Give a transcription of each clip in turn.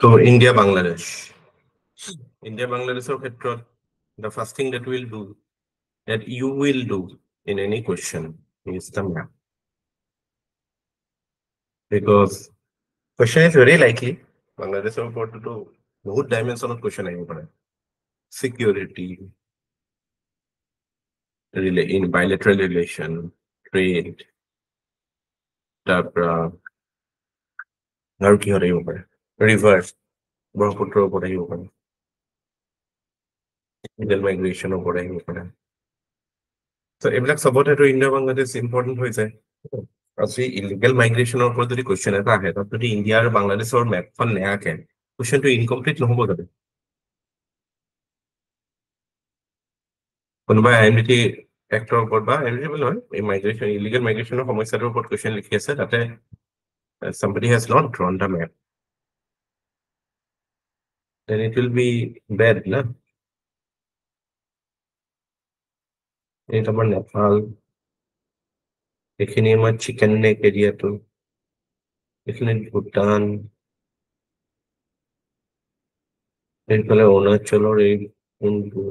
So India, Bangladesh. India, Bangladesh the first thing that we'll do, that you will do in any question is the map. Because question is very likely Bangladesh to do both dimensional question security, in bilateral relation, trade, আৰু কি আহিব পাৰে reverse ব্ৰহ্মপুত্ৰৰ ওপৰত আহিব পাৰে illegal মাইগ্ৰেশ্যনৰ ওপৰত আহিব পাৰে তো এইবিলাক চবতেতো ইণ্ডিয়া বাংলাদেশ ইম্পৰ্টেণ্ট হৈ যায় আজি ইলিগেল মাইগ্ৰেশ্যনৰ ওপৰত যদি কুৱেশ্যন এটা আহে তাত যদি ইণ্ডিয়া আৰু বাংলাদেশৰ মেপখন নেআকে কুৱেশ্যনটো ইনকমপ্লিট নহ'ব জানো কোনোবা আইডেন্টিটি এক্টৰ ওপৰত বা আইডেন্টিটি বুলি নহয় এই মাইগ্ৰেশ্যন ইলিগেল মাইগ্ৰেশ্যনৰ সমস্যাটোৰ ওপৰত কুৱেশ্যন লিখি আছে তাতে somebody has not drawn the map then it will be bad na এটা আমাৰ নেপাল এখানে আমার চিকেন নেক এরিয়াটো এখানে ভুটান এরপরে অরুণাচলের এই কোনটো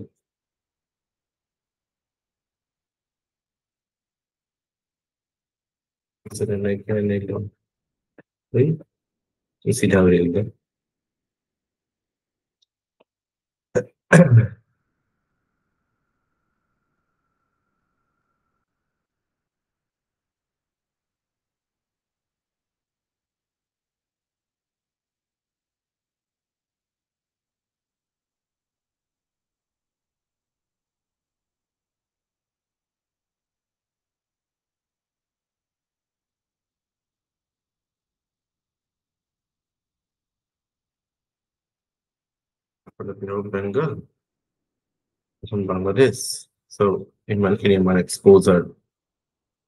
সেখানে এখানে নিলো এই সিধা হয়ে গেল Bengal from Bangladesh so ইমানখিনি আমাৰ এক্সপোজাৰ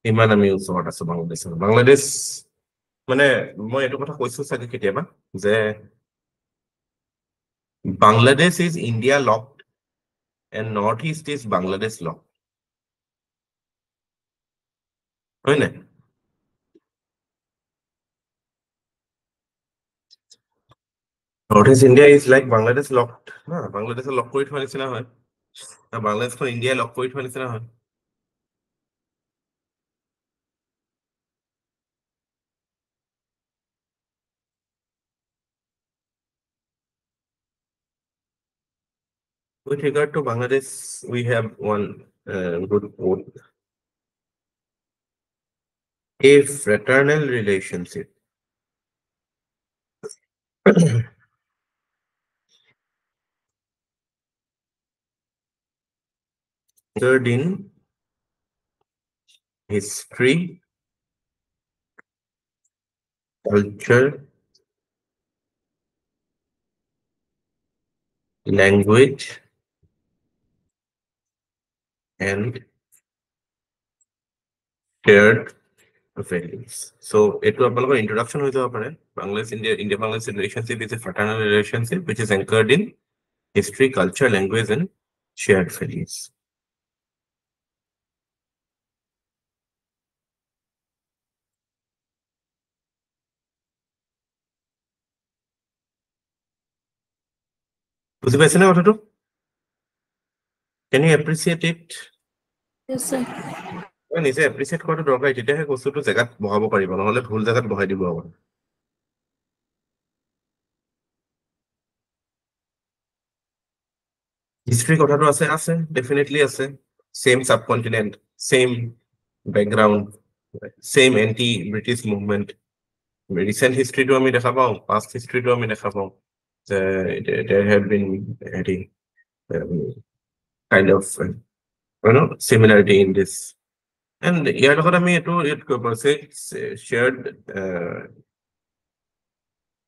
ইমান আমি ওচৰত আছো বাংলাদেশ মানে মই এইটো কথা কৈছো চাগে কেতিয়াবা যে Bangladesh is India locked and Northeast is Bangladesh locked হয় না Northeast India is like Bangladesh locked না বাংলাদেশ লক কৰি থোৱা নিচিনা হয় না বাংলাদেশখন ইন্ডিয়া লক কৰি থোৱা নিচিনা হয় With regard to Bangladesh, we have one good quote. A fraternal relationship third in history, culture, language, and shared values. So, it will be an introduction with Bangladesh, India Bangladesh relationship is a fraternal relationship which is anchored in history, culture, language, and shared values. Can you appreciate it? Yes, sir. নিজে appreciate কৰাটো দৰকাৰ তেতিয়াহে বস্তুটো জেগাত বহাব পাৰিব নহলে ভুল জেগাত বহাই দিব হ'ব হিষ্ট্ৰী কথাটো আছে আছে ডেফিনেটলি আছে same subcontinent same background same anti British movement recent হিষ্ট্ৰীটো আমি দেখা পাওঁ পাষ্ট হিষ্ট্ৰীটো আমি দেখা পাওঁ যে there have been kind of similarity in this and ইয়াৰ লগত আমি এটো shared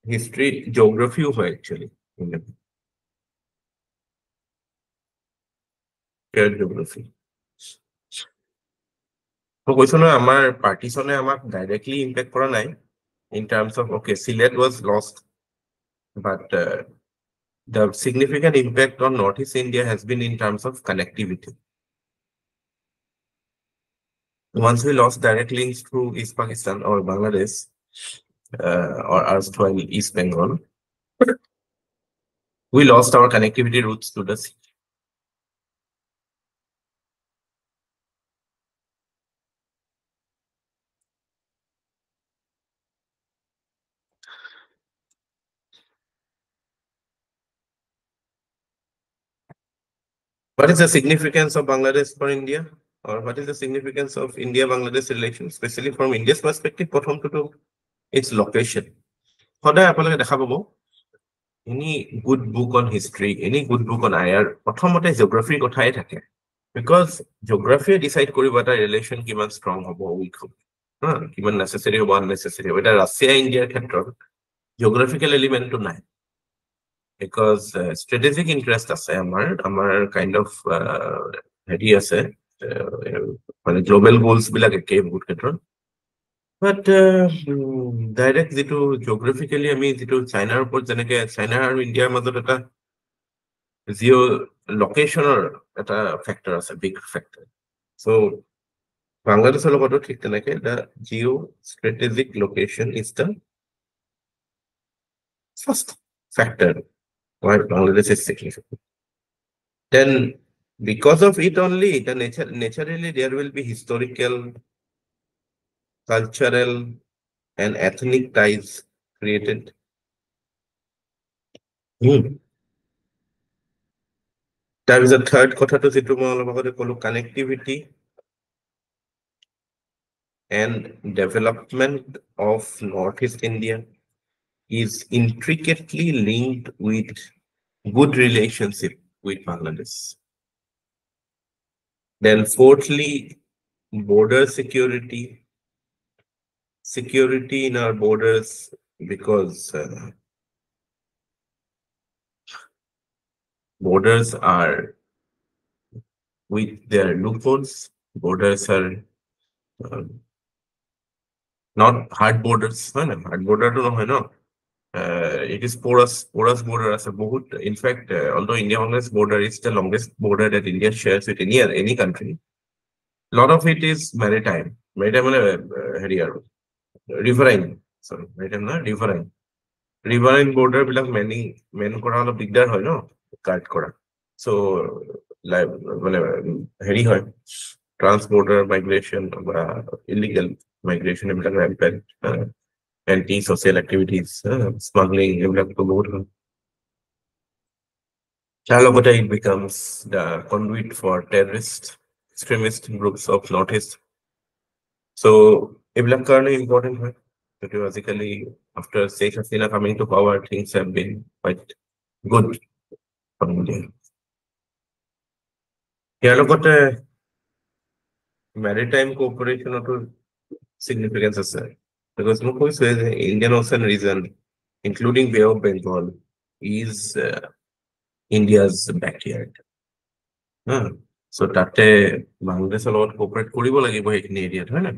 history geography হয় actually shared geography কৈছো না আমাৰ পাৰ্টিশনে আমাক ডাইৰেক্টলি ইম্প্যাক্ট কৰা নাই in terms of okay Sylhet was lost but the significant impact on Northeast India has been in terms of connectivity once we lost direct links through East Pakistan or Bangladesh, or erstwhile East Bengal, we lost our connectivity routes to the sea. What is the significance of Bangladesh for India? Or what is the significance of India-Bangladesh relations, especially from India's perspective? প্ৰথমটো its location. সদায় আপোনালোকে দেখা পাব any good book on history, any good book on IR, প্ৰথমতে geography কথাই থাকে। Because geography decide কৰিব এটা relation কিমান strong হ'ব, weak হ'ব, কিমান necessary হ'ব, unnecessary হ'ব। এটা ৰাছিয়া ইণ্ডিয়াৰ ক্ষেত্ৰত geographical elementটো নাই। Because strategic interest আছে আমাৰ kind of হেৰি আছে, মানে global goals বিলাক একেই বহুত ক্ষেত্ৰত। But direct যিটো geographically আমি যিটো চাইনাৰ ওপৰত যেনেকে চাইনা আৰু ইণ্ডিয়াৰ মাজত এটা জিঅ লোকেশনৰ এটা ফেক্টৰ আছে, বিগ ফেক্টৰ। So বাংলাদেশৰ লগতো ঠিক তেনেকে the geo strategic location is the first factor why Bangladesh is significant. Then because of it only, naturally there will be historical, cultural, and ethnic ties created. তাৰপিছত third কথাটো যিটো মই অলপ আগতে ক'লো, connectivity and development of Northeast India is intricately linked with good relationship with Bangladesh. Then fourthly, border security in our borders, because borders are with their loopholes. Borders are not hard borders, hard border to no. It is porous border as a boot. In fact, although India-Bangladesh border is the longest border that India shares with any country, a lot of it is maritime. Maritime riverine. Sorry, maritime na riverine. Riverine border বিলাক man কৰা অলপ দিগদাৰ হয় ন কাট কৰা। So মানে হেৰি হয়, ট্ৰান্সবৰ্ডাৰ migration বা ইলিগেল মাইগ্ৰেশ্যন এইবিলাক rampant, anti-social activities, smuggling এইবিলাকতো বহুত হয়। তাৰ লগতে it becomes the conduit for terrorist extremist groups of Northeast. So এইবিলাক কাৰণে important হয়। Basically, after Sheikh Hasina coming to power, things have been quite good for India. ইয়াৰ লগতে maritime cooperation significance আছে, because মই কৈছো যে Indian Ocean region, including Bay of Bengal, is India's backyard. So তাতে বাংলাদেশৰ লগত cooperate কৰিব লাগিব সেইখিনি এৰিয়াত, হয় না?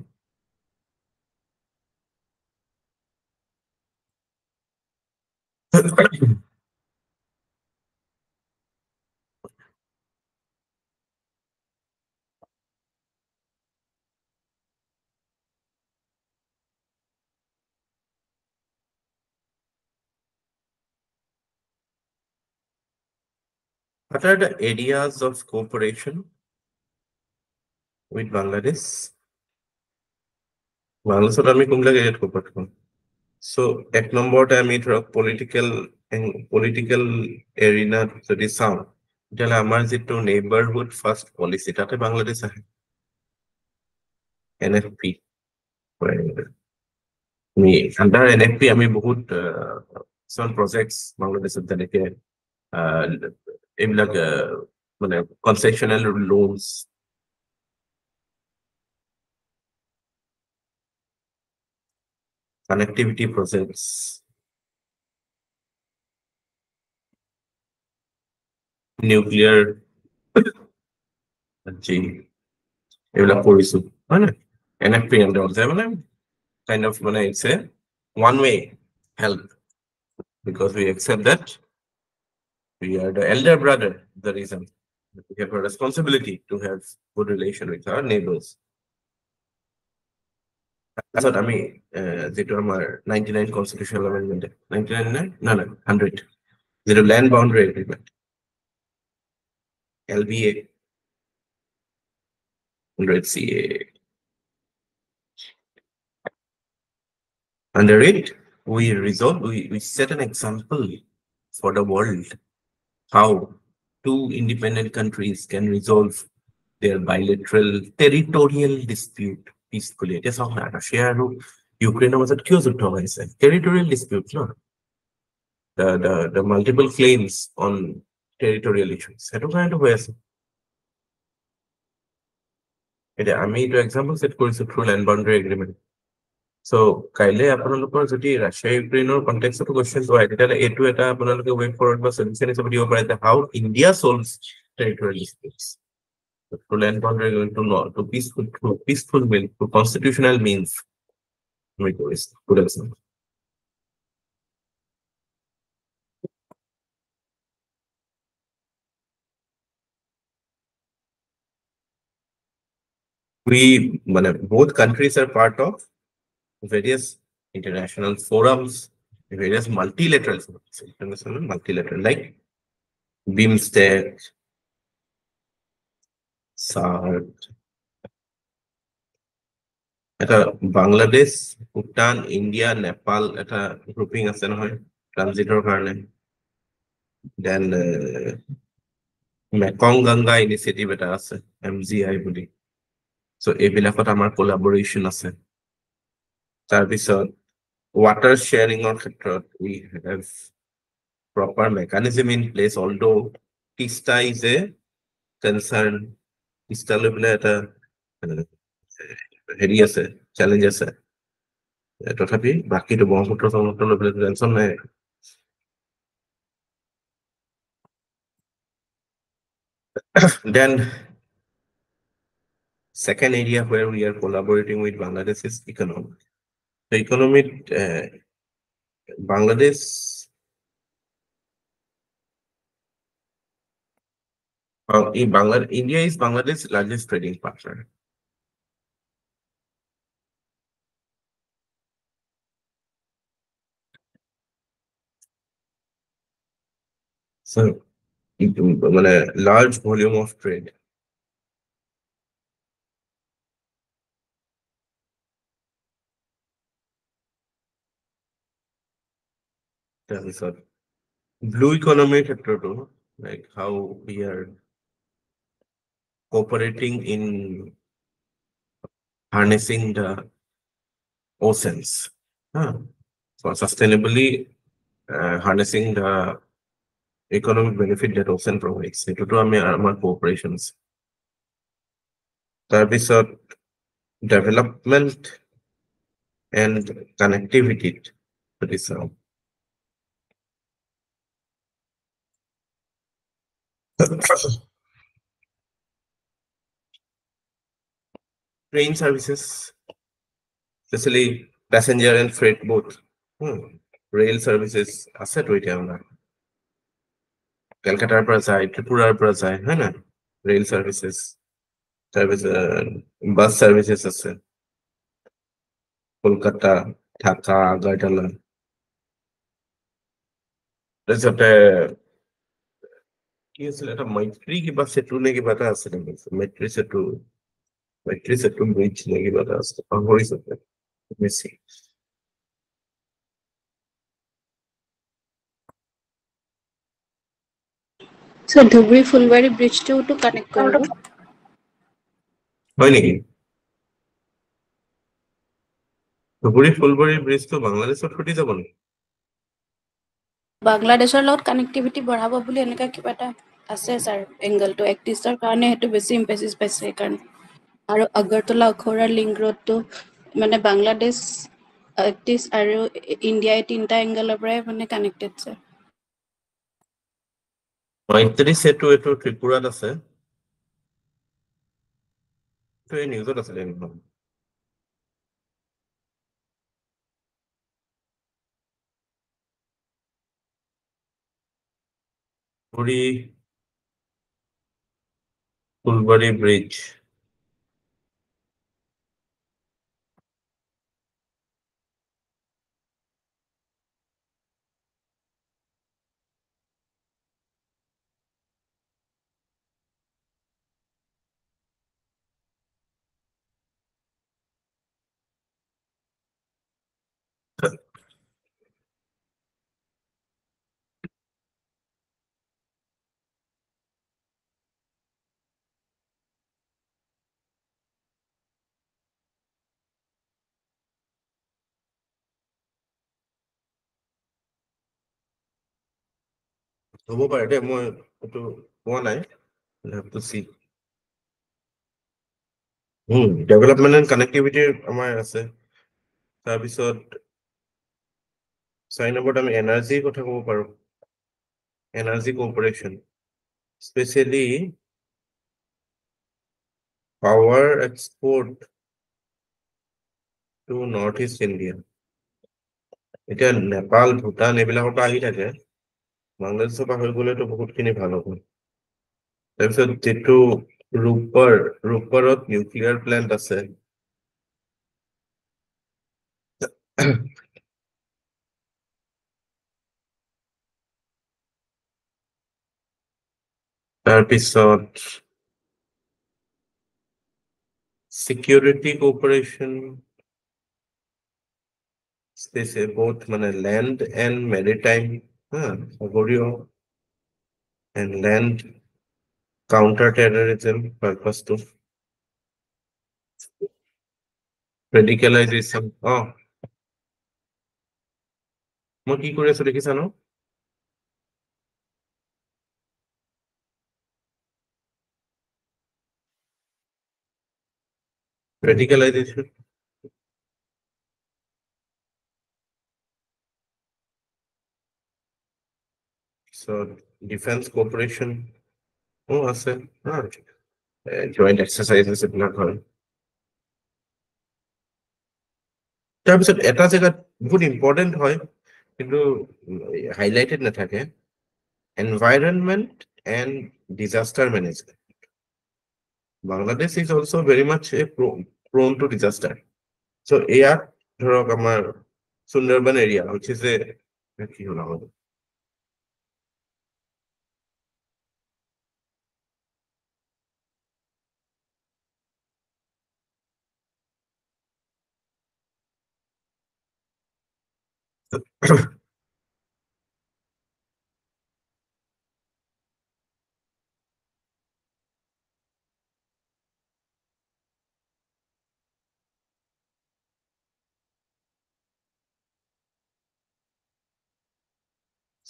What are the areas of cooperation with Bangladesh? বাংলাদেশত আমি কোনবিলাক এৰিয়াত cooperate কৰোঁ? So এক নম্বৰতে আমি ধৰক পলিটিকেল এৰিনাত যদি চাওঁ, তেতিয়াহ'লে আমাৰ যিটো নেইবাৰহুড ফাৰ্ষ্ট পলিচি তাতে বাংলাদেশ আহে। NFP, আণ্ডাৰ NFP আমি বহুত কিছুমান প্ৰজেক্টছ বাংলাদেশত যেনেকে এইবিলাক মানে কনচেশ্যনেল লোনছ, connectivity projects, nuclear এইবিলাক কৰিছো, হয় না? NFP মানে kind of it's a one-way help, because we accept that we are the elder brother, the reason we have a responsibility to have good relation with our neighbors. তাৰপিছত আমি যিটো আমাৰ 99 constitutional amendment 99 না না 100 যিটো land boundary agreement LBA 100 CA. Under it, we set an example for the world how two independent countries can resolve their bilateral territorial dispute peacefully. এতিয়া চাওক না ৰাছিয়া আৰু ইউক্ৰেইনৰ মাজত কিয় যুদ্ধ হৈ আছে? Territorial dispute, no? The multiple claims on territorial issues. সেইটো কাৰণেতো হৈ আছে। এতিয়া আমি এইটো এক্সাম্পল ছেট কৰিছো থ্ৰু লেণ্ড বাউণ্ডাৰী এগ্ৰিমেণ্ট। চ' কাইলে আপোনালোকৰ যদি ৰাছিয়া ইউক্ৰেইনৰ কণ্টেক্সতো কুৱেশ্যনটো আহে তেতিয়াহ'লে এইটো এটা আপোনালোকে ৱে ফৰৱাৰ্ড বা সলিউশ্যন হিচাপে দিব পাৰে যে how India solves territorial disputes through land boundary agreement to peaceful means, to constitutional means. Good example. Both countries are part of various international forums, various multilateral forums, international multilateral like BIMSTEC, SAARC. এটা Bangladesh, Bhutan, India, Nepal এটা grouping আছে নহয় ট্ৰানজিটৰ কাৰণে। Then Mekong Ganga initiative এটা আছে MGI বুলি। চ' এইবিলাকত আমাৰ কোলাবৰেশ্যন আছে। তাৰপিছত ৱাটাৰ শ্বেয়াৰিঙৰ ক্ষেত্ৰত we have proper mechanism in place, although TISTA is a concern. TISTA লৈ পেলাই এটা হেৰি আছে, চেলেঞ্জ আছে। তথাপি বাকীটো ব্ৰহ্মপুত্ৰ লৈ পেলাই টেনশ্যন নাই। Then second area where we are collaborating with Bangladesh is economy. The economy, Bangladesh, India is Bangladesh's largest trading partner. So, large volume of trade. Blue economy ক্ষেত্ৰতো, like how we are cooperating in harnessing the oceans, for sustainably harnessing the economic benefit that ocean provides. এইটোতো আমি আমাৰ cooperations. তাৰপিছত development and connectivity to this. Train services, especially passenger and freight both. Rail services আছে তো এতিয়া আমাৰ কলকাতাৰ পৰা যায়, ত্ৰিপুৰাৰ পৰা যায়, হয় না? ৰেল চাৰ্ভিচেছ, তাৰপিছত বাছ চাৰ্ভিচেছ আছে কলকাতা, ঢাকা, আগৰতলা। তাৰপিছতে কি আছিলে এটা মৈত্ৰী কিবা সেতু নে কিবা এটা আছিলে, মৈত্ৰী সেতু ব্ৰিজ নে কিবা এটা আছে, পাহৰিছো বেছি। So Dhubri Fulbari bridge to connect কৰিব। হয় নেকি? ধুবুৰী ফুলবাৰী ব্ৰিজটো বাংলাদেশত ফুটি যাব নেকি? বাংলাদেশৰ লগত কানেক্টিভিটি বঢ়াব বুলি এনেকা কিবা এটা আছে স্যাৰ এংগলটো, এক্টিছৰ কাৰণে সেইটো বেছি ইম্পেচিছ পাইছে সেইকাৰণে। আৰু আগৰতলা অখৌৰা লিংক ৰোডটো মানে বাংলাদেশ, এক্টিছ আৰু ইণ্ডিয়াই তিনিটা এংগলৰ পৰাই মানে কানেক্টেড স্যাৰ। মৈত্ৰী সেতু এইটো ত্ৰিপুৰাত আছে, এই নিউজত আছিলে একদম। ফুলবাৰী ব্ৰিজ হ'ব পাৰে দেই, মই এইটো পোৱা নাই, have to see. Development and কানেক্টিভিটিৰ আমাৰ আছে। তাৰপিছত 4 নম্বৰত আমি এনাৰ্জিৰ কথা ক'ব পাৰোঁ, energy cooperation, specially power export to north east India. এতিয়া নেপাল, ভূটান এইবিলাকৰ পৰা আহি থাকে, বাংলাদেশৰ পৰা হৈ গ'লেতো বহুতখিনি ভাল হ'ব। তাৰপিছত যিটো ৰূপৰত নিউক্লিয়াৰ প্লেণ্ট আছে, তাৰপিছত চিকিউৰিটি কোঅপাৰেশ্যন, both মানে ল্যান্ড এন্ড মেৰিটাইম, সাগৰীয় এন্ড ল্যান্ড কাউন্টাৰ টেৰৰিজম পাৰপাছটো, ৰেডিকেলাইজেশ্যন। মই কি কৰি আছো দেখিছা ন? ৰেডিকেলাইজেশ্যন, ডিফেন্স কোঅপাৰেশ্যন আছে, জইণ্ট এক্সাৰচাইজেছ এইবিলাক হয়। তাৰপিছত এটা জেগাত বহুত ইম্পৰ্টেণ্ট হয় কিন্তু হাইলাইটেড নাথাকে, environment and disaster management. Bangladesh is also' very much prone to disaster. So ইয়াত ধৰক আমাৰ সুন্দৰবন এৰিয়া which is কি হ'ল আমাদেৰ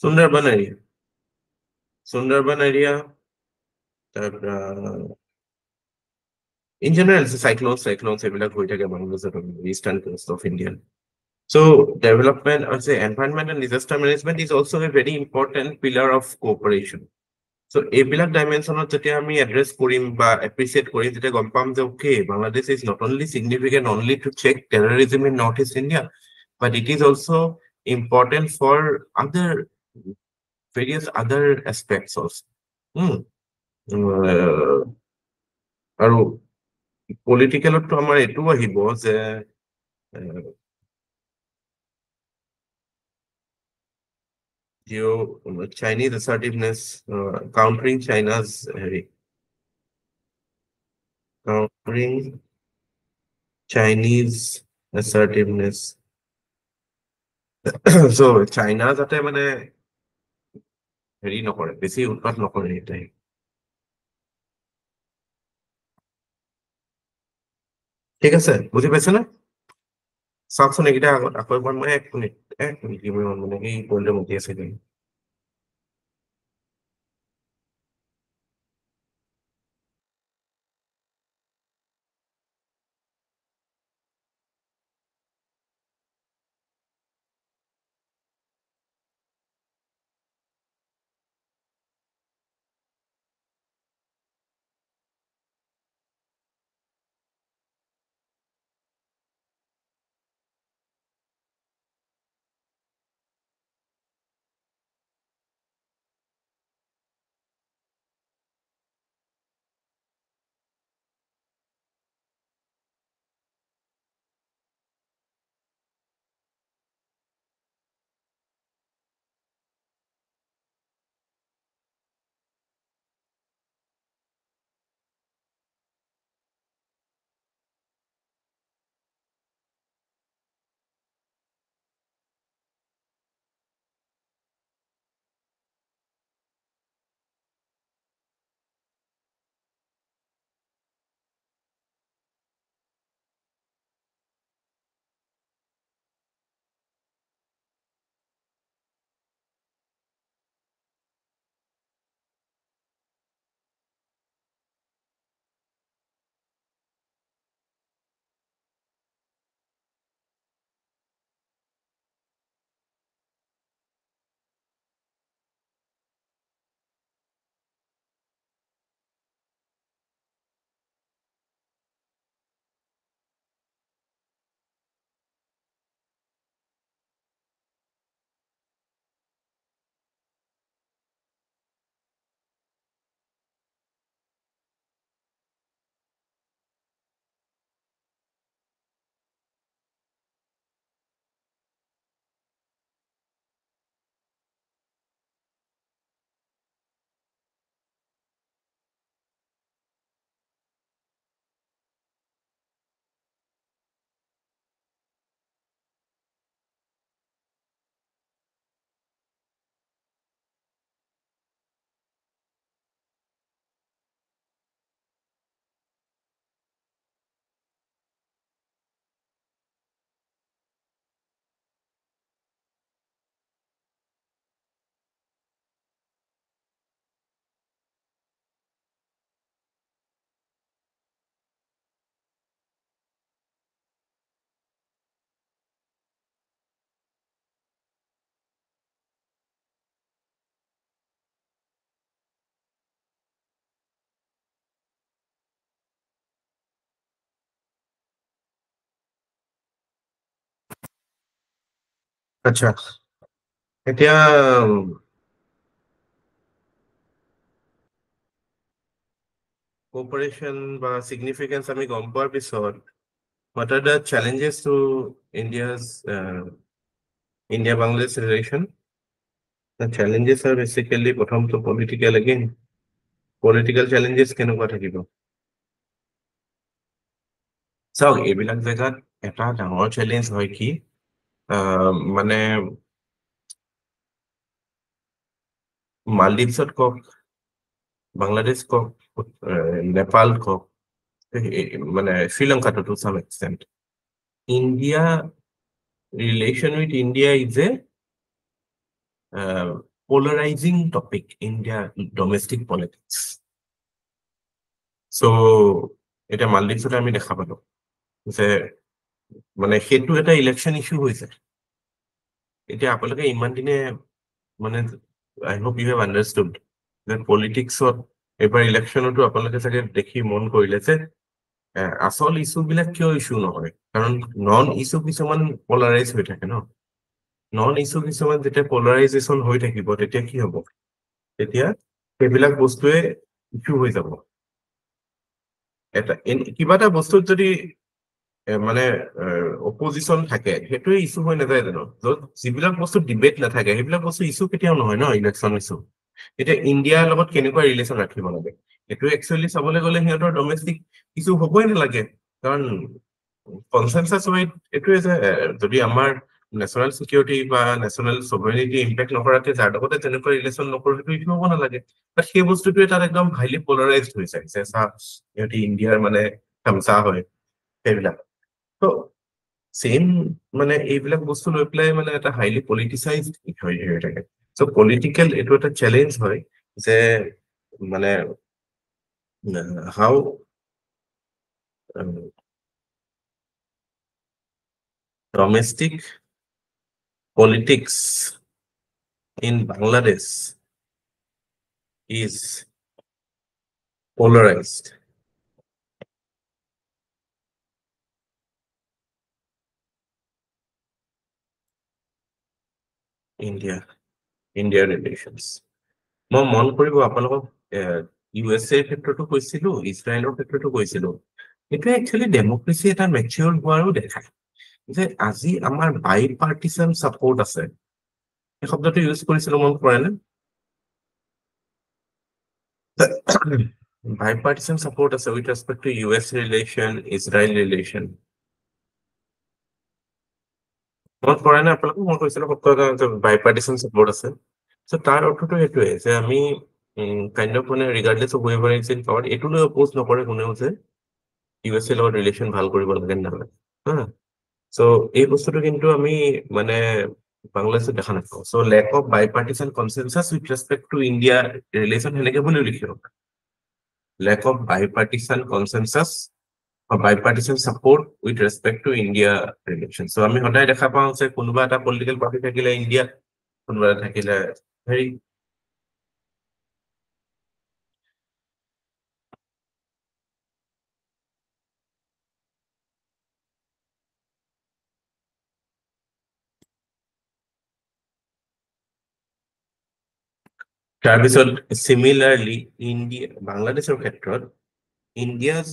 সুন্দৰবন এৰিয়া তাৰপৰা ইন জেনাৰেল চাইক্লোনছ এইবিলাক হৈ থাকে বাংলাদেশত, eastern coast of India. So development, I say environment and disaster management is also a very important pillar of cooperation. So এইবিলাক ডাইমেনশ্যনত যেতিয়া আমি এড্ৰেছ কৰিম বা এপ্ৰিচিয়েট কৰিম, তেতিয়া গম পাম যে okay, Bangladesh is not only significant only to check terrorism in north east India, but it is also' important for other various other aspects also. আৰু পলিটিকেলততো আমাৰ এইটোও আহিব যে Chinese assertiveness, countering China's countering Chinese assertiveness. So China যাতে মানে হেৰি নকৰে, বেছি উৎপাত নকৰে এটাই। ঠিক আছে, বুজি পাইছেনে? চাওকচোন এইকেইটা আগত আকৌ এবাৰ, মই 1 মিনিট মানে এই পইণ্টটো মতি আছে। আচ্ছা, এতিয়া কোঅপাৰেশন বা সিগনিফিকেন্স আমি গম পোৱাৰ পিছত what are the challenges to India-Bangladesh relation? The challenges are basically প্ৰথমটো political again. Political challenges কেনেকুৱা থাকিব? চাওক এইবিলাক জেগাত এটা ডাঙৰ চেলেঞ্জ হয় কি মানে মালদ্বীপছত কওক, বাংলাদেশ কওক, নেপাল কওক, মানে শ্রীলঙ্কাটো to some extent, India relation with India is a polarizing topic in their domestic politics. So এটা মালদ্বীপছত আমি দেখা পালো যে মানে সেইটো এটা ইলেকশন ইস্যু হৈছে। এতিয়া আপোনালোকে ইমান দিনে মানে আই হোপ ইউ হেভ আণ্ডাৰষ্টুড যে পলিটিক্সত এইবাৰ ইলেকশ্যনতো আপোনালোকে চাগে দেখি মন কৰিলে যে আচল ইস্যু বিলাক কিয় ইস্যু নহয়, কাৰণ নন ইস্যু কিছুমান পলাৰাইজ হৈ থাকে ন। নন ইস্যু কিছুমান যেতিয়া পলাৰাইজেশ্যন হৈ থাকিব তেতিয়া কি হ'ব, তেতিয়া সেইবিলাক বস্তুৱে ইস্যু হৈ যাব। এটা কিবা এটা বস্তুত যদি মানে অপজিশন থাকে সেইটোৱে ইস্যু হৈ নাযায় জানো? য'ত যিবিলাক বস্তু ডিবেট নাথাকে সেইবিলাক বস্তু ইস্যু কেতিয়াও নহয় ন ইলেকশ্যন ইস্যু। এতিয়া ইণ্ডিয়াৰ লগত কেনেকুৱা ৰিলেশ্যন ৰাখিব লাগে সেইটো একচুৱেলি চাবলৈ গ'লে সিহঁতৰ ডমেষ্টিক ইস্যু হ'বই নালাগে, কাৰণ কনচেনচাছ ৱাইড এইটোৱে যে যদি আমাৰ নেশ্যনেল চিকিউৰিটি বা নেশ্যনেল ছভাৰেনিটি ইম্পেক্ট নকৰাকে যাৰ লগতে তেনেকুৱা ৰিলেশ্যন নকৰো সেইটো ইস্যু হ'ব নালাগে। বাট সেই বস্তুটোৱে তাত একদম হাইলি পলাৰাইজড হৈ যায় যে চাহ সিহঁতি ইণ্ডিয়াৰ মানে থামচা হয় সেইবিলাক। তো সেম মানে এইবিলাক বস্তু লৈ পেলাই মানে এটা হাইলি পলিটিচাইজ হৈ থাকে। চ' পলিটিকেল এইটো এটা চেলেঞ্জ হয় যে মানে হাউ domestic politics in Bangladesh is polarized. India relations. মই মন কৰিব আপোনালোকক USA ক্ষেত্ৰতো কৈছিলো, ইজৰাইলৰ ক্ষেত্ৰতো কৈছিলো, এইটো একচুৱেলি ডেমক্ৰেচি এটা মেচিয়ৰ হোৱাৰো দেখায় যে আজি আমাৰ বাই পাৰ্টিচান ছাপোৰ্ট আছে। এই শব্দটো ইউজ কৰিছিলো মন কৰে নে? Bipartisan support আছে with respect to US relation, Israel relation. মনত পৰে নে আপোনালোকক? মই কৈছিলো বাইপাৰ্টিচান ছাপোৰ্ট আছে। চ' তাৰ অৰ্থটো সেইটোৱে যে আমি কাইণ্ড অফ মানে ৰিগাৰ্ডলেছ অফ হুৱেভাৰ ইজ ইন পাৱাৰ এইটো লৈ অপ'জ নকৰে কোনেও যে USA লগত ৰিলেশ্যন ভাল কৰিব লাগে নালাগে হা। চ' এই বস্তুটো কিন্তু আমি মানে বাংলাদেশত দেখা নাপাওঁ। So' lack of bipartisan consensus with respect to India relation সেনেকে বুলিও লিখিব, lack of bipartisan consensus or bipartisan support with respect to India relations. So আমি সদায় দেখা পাওঁ যে কোনোবা এটা পলিটিকেল পাৰ্টি থাকিলে ইণ্ডিয়া, কোনোবা এটা থাকিলে হেৰি তাৰপিছত চিমিলাৰলি ইণ্ডিয়া বাংলাদেশৰ ক্ষেত্ৰত India's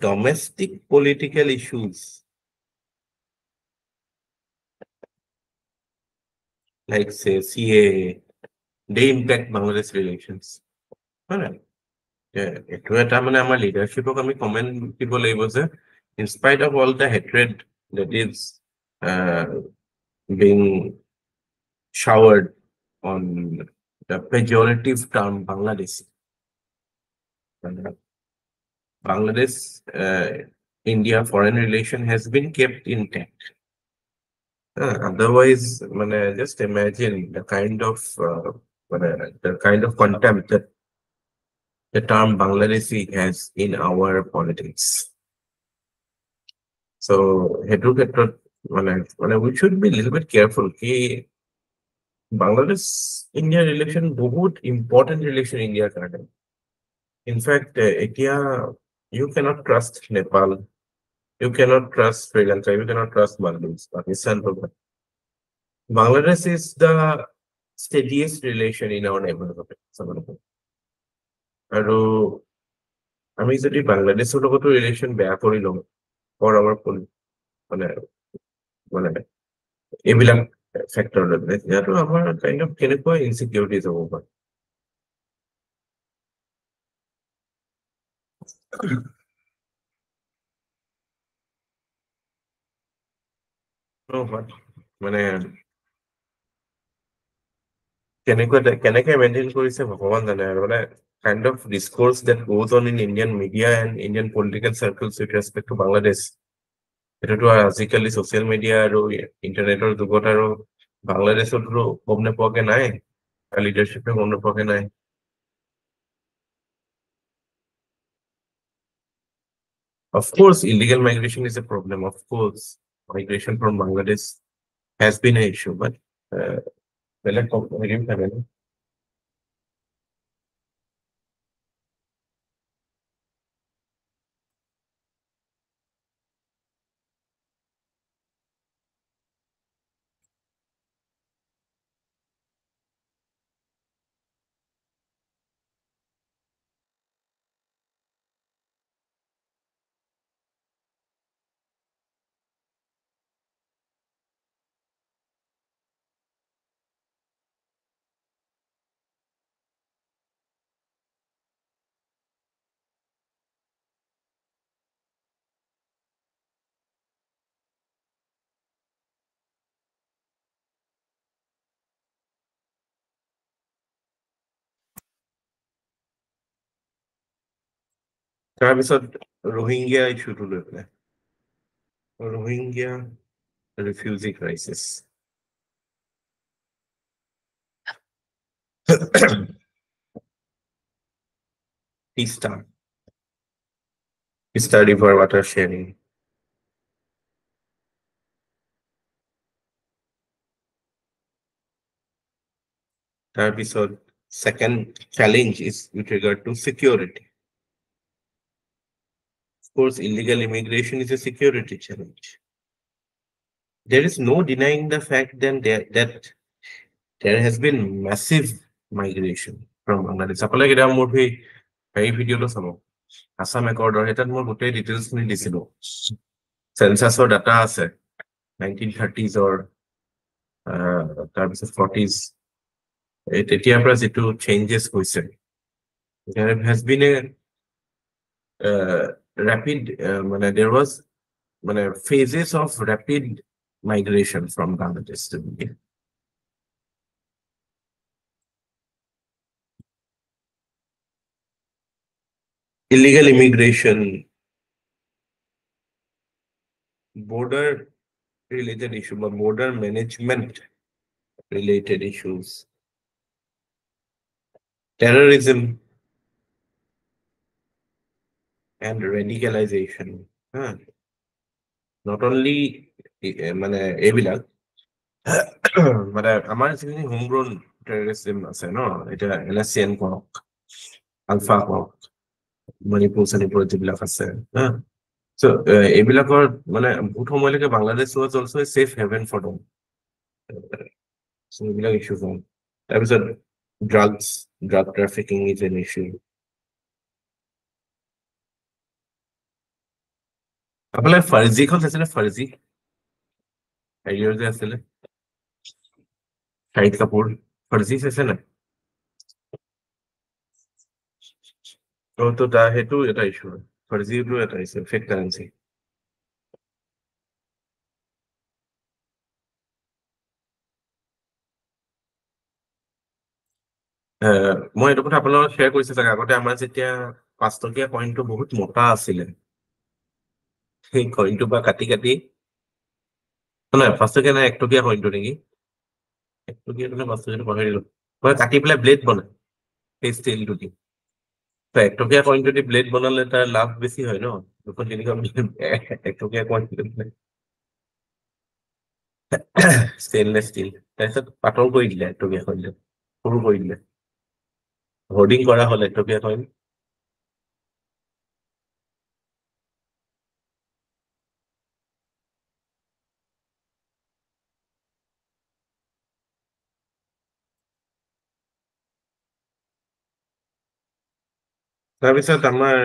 domestic political issues like say CAA, they impact Bangladesh relations. Right? এইটো এটা মানে আমাৰ লিডাৰশ্বিপক আমি কমেণ্ট দিব লাগিব যে in spite of all the hatred that is being showered on the pejorative term Bangladesh, Bangladesh India foreign relation has been kept intact. Otherwise, just imagine the kind of contempt that the term Bangladeshi has in our politics. So, we should be a little bit careful. Bangladesh India relation বহুত important relation India কাৰণে. In fact, এতিয়া you cannot trust Nepal, you cannot trust Sri Lanka, you cannot trust Maldives, Pakistan. Bangladesh is the steadiest relation in our neighborhood. আৰু আমি যদি বাংলাদেশৰ লগতো relation বেয়া কৰি লওঁ ফৰ আৱাৰ মানে মানে এইবিলাক ফেক্টৰ লৈ পেলাই তেতিয়াতো আমাৰ কাইণ্ড অফ কেনেকুৱা ইনচিকিউৰিটিজ হ'ব পাৰে মানে কেনেকে মেইনটেইন কৰিছে ভগৱান জানে আৰু মানে kind of discourse that goes on in Indian media and Indian political circles with respect to Bangladesh. এটাতো আজিকালি ছচিয়েল মিডিয়া আৰু ইন্টাৰনেটৰ যুগত আৰু বাংলাদেশতো গম নোপোৱাকে নাই লিডাৰশ্বিপে গম নোপোৱাকে নাই Of course, illegal migration is a problem. Of course, migration from Bangladesh has been an issue, but বেলেগ হেৰিও থাকে ন তাৰপিছত ৰোহিংগীয়া ইছ্যুটো লৈ পেলাই Rohingya refugee crisis. Tista. Tista River water sharing. তাৰপিছত second challenge is with regard to security. Of course, illegal immigration is a security challenge. There is no denying the fact then that there has been massive migration from Bangladesh. আপোনালোকে এটা মোৰ সেই ভিডিঅ'টো চাব আছাম একৰ্ডৰ এটাত মই গোটেই ডিটেইলছখিনি দিছিলোঁ চেনচাছৰ ডাটা আছে 1930s তাৰপিছত 40s তেতিয়াৰ পৰা যিটো চেঞ্জেছ হৈছে there has been a rapid মানে there was মানে phases of rapid migration from Bangladesh to India. Illegal immigration, border related issue, but border management related issues, terrorism, and radicalization. Not only মানে এইবিলাক মানে আমাৰ যিখিনি হোমগ্ৰোন terrorism আছে ন এটা এলএছচিএন কৰক আলফা কৰক মণিপুৰ চনিপুৰ যিবিলাক আছে চ' এইবিলাকৰ মানে বহুত সময়লৈকে Bangladesh was also' a safe haven for them so' এইবিলাক ইছ্যু হয় তাৰপিছত drug trafficking is an issue আপোনাৰ ফাৰ্জিখন আছিলে ফাৰ্জি হেৰিয়ৰ যে আছিলে শাহিদ কাপুৰ ফাৰ্জি চাইছে নাই তো সেইটো এটা ইছ্যু হয় ফাৰ্জিটো এটা ইছ্যু ফেক কাৰেঞ্চি মই এইটো কথা আপোনাৰ লগত শ্বেয়াৰ কৰিছো চাগে আগতে আমাৰ যেতিয়া 5 টকীয়া কইনটো বহুত মোটা আছিলে সেই কইনটো বা কাটি নহয় 5 টকীয়া নাই 1 টকীয়া কইনটো নেকি 1 টকীয়াটো নে 5 টকীয়াটো পাহৰিলো মই কাটি পেলাই ব্লেড বনাই সেই ষ্টিলটো দি 1 টকীয়া কইনটো দি ব্লেড বনালে তাৰ লাভ বেছি হয় ন 1 টকীয়া কইনটো ষ্টেইনলেছ ষ্টিল তাৰপিছত পাতল কৰি দিলে 1 টকীয়া কইনটো সৰু কৰি দিলে হোৰ্ডিং কৰা হ'ল 1 টকীয়া কইন তাৰপিছত আমাৰ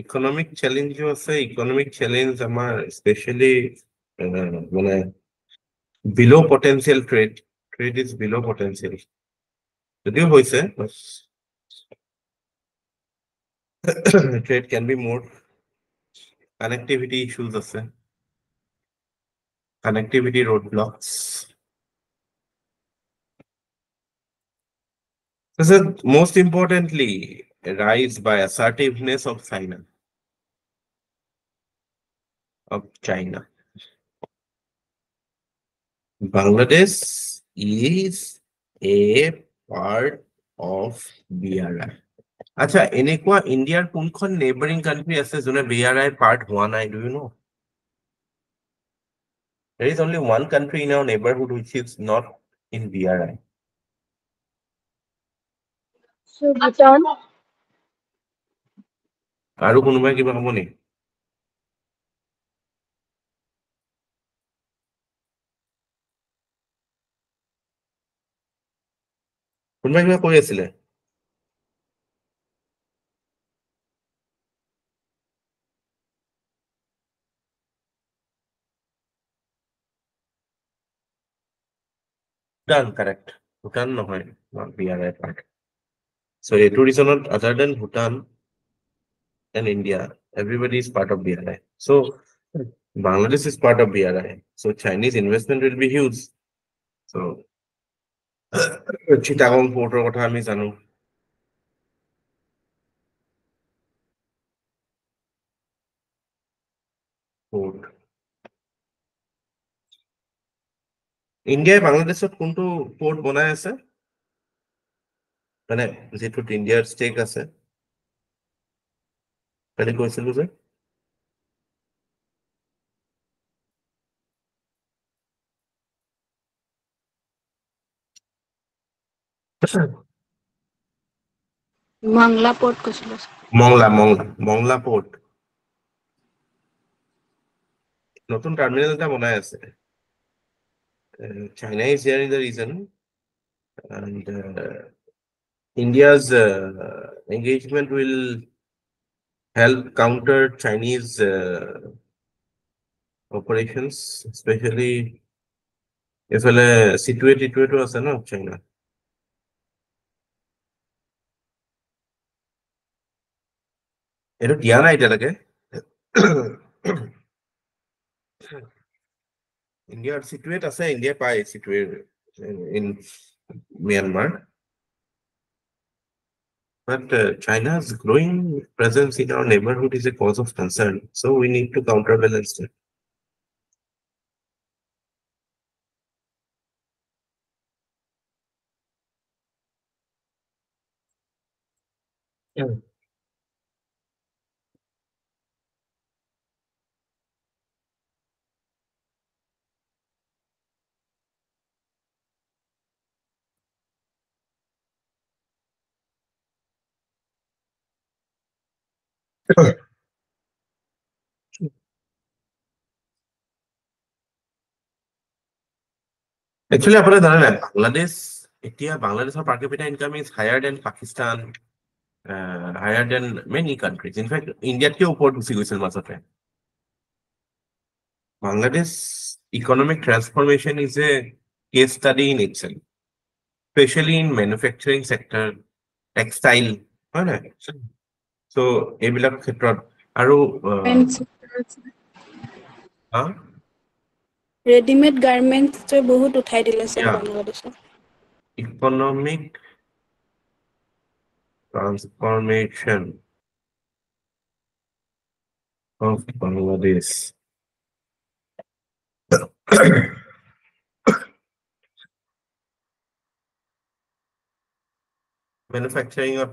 ইকনমিক চেলেঞ্জো আছে ইকনমিক চেলেঞ্জ আমাৰ স্পেচিয়েলি মানে বিলো পটেনচিয়েল ট্ৰেড ইজ বিলো পটেনচিয়েল যদিও হৈছে ট্ৰেড কেন বি মোৰ কানেক্টিভিটি ইছ্যুজ আছে connectivity roadblocks. This is most importantly rise by assertiveness of China. Bangladesh is a part of BRI. আচ্ছা এনেকুৱা ইণ্ডিয়াৰ কোনখন নেইবাৰিং কান্ট্ৰি আছে যোনে BRI পাৰ্ট হোৱা নাই do you know? There is only one country in our neighborhood which is not in BRI. So Bhutan. আৰু কোনোবাই কিবা ক'ব নেকি কোনোবাই কিবা কৈ আছিলে Bhutan, correct. Bhutan নহয়, not BRI part. So এইটো reasonত other than Bhutan and India, everybody is part of BRI. So Bangladesh is part of BRI. So Chinese investment will be huge. So Chittagong port কথা আমি জানো port. ইণ্ডিয়াই বাংলাদেশত কোনটো port বনাই আছে মানে যেটোত ইণ্ডিয়াৰ stake আছে কালি কৈছিলো যে Mangla Port কৈছিলো মংলা port নতুন টার্মিনাল এটা বনাই আছে China is here is the reason and India's engagement will help counter Chinese operations, especially এফালে সিটুৱেটো আছে ন China. এইটো দিয়া নাই এতিয়ালৈকে ইণ্ডিয়াৰ সিটুৱেট আছে ইণ্ডিয়া পায় সিটুৱেট in Myanmar. But China's growing presence in our neighborhood is a cause of concern. So we need to counterbalance it. Yeah. Actually, আপনারা জানেন বাংলাদেশ এতিয়া বাংলাদেশের per capita income is higher than Pakistan, higher than many countries. In fact, ইন্ডিয়াতকে ওপৰত গুচি গৈছিল মাজতে Bangladesh economic transformation is a case study in itself, especially in manufacturing sector, textile, হয় নাই? So এইবিলাক ক্ষেত্ৰত আৰু ৰেডিমেড গাৰ্মেন্টছে বহুত উঠাই দিলে স্যার Yeah. বাংলাদেশত economic transformation of Bangladesh. Manufacturing of,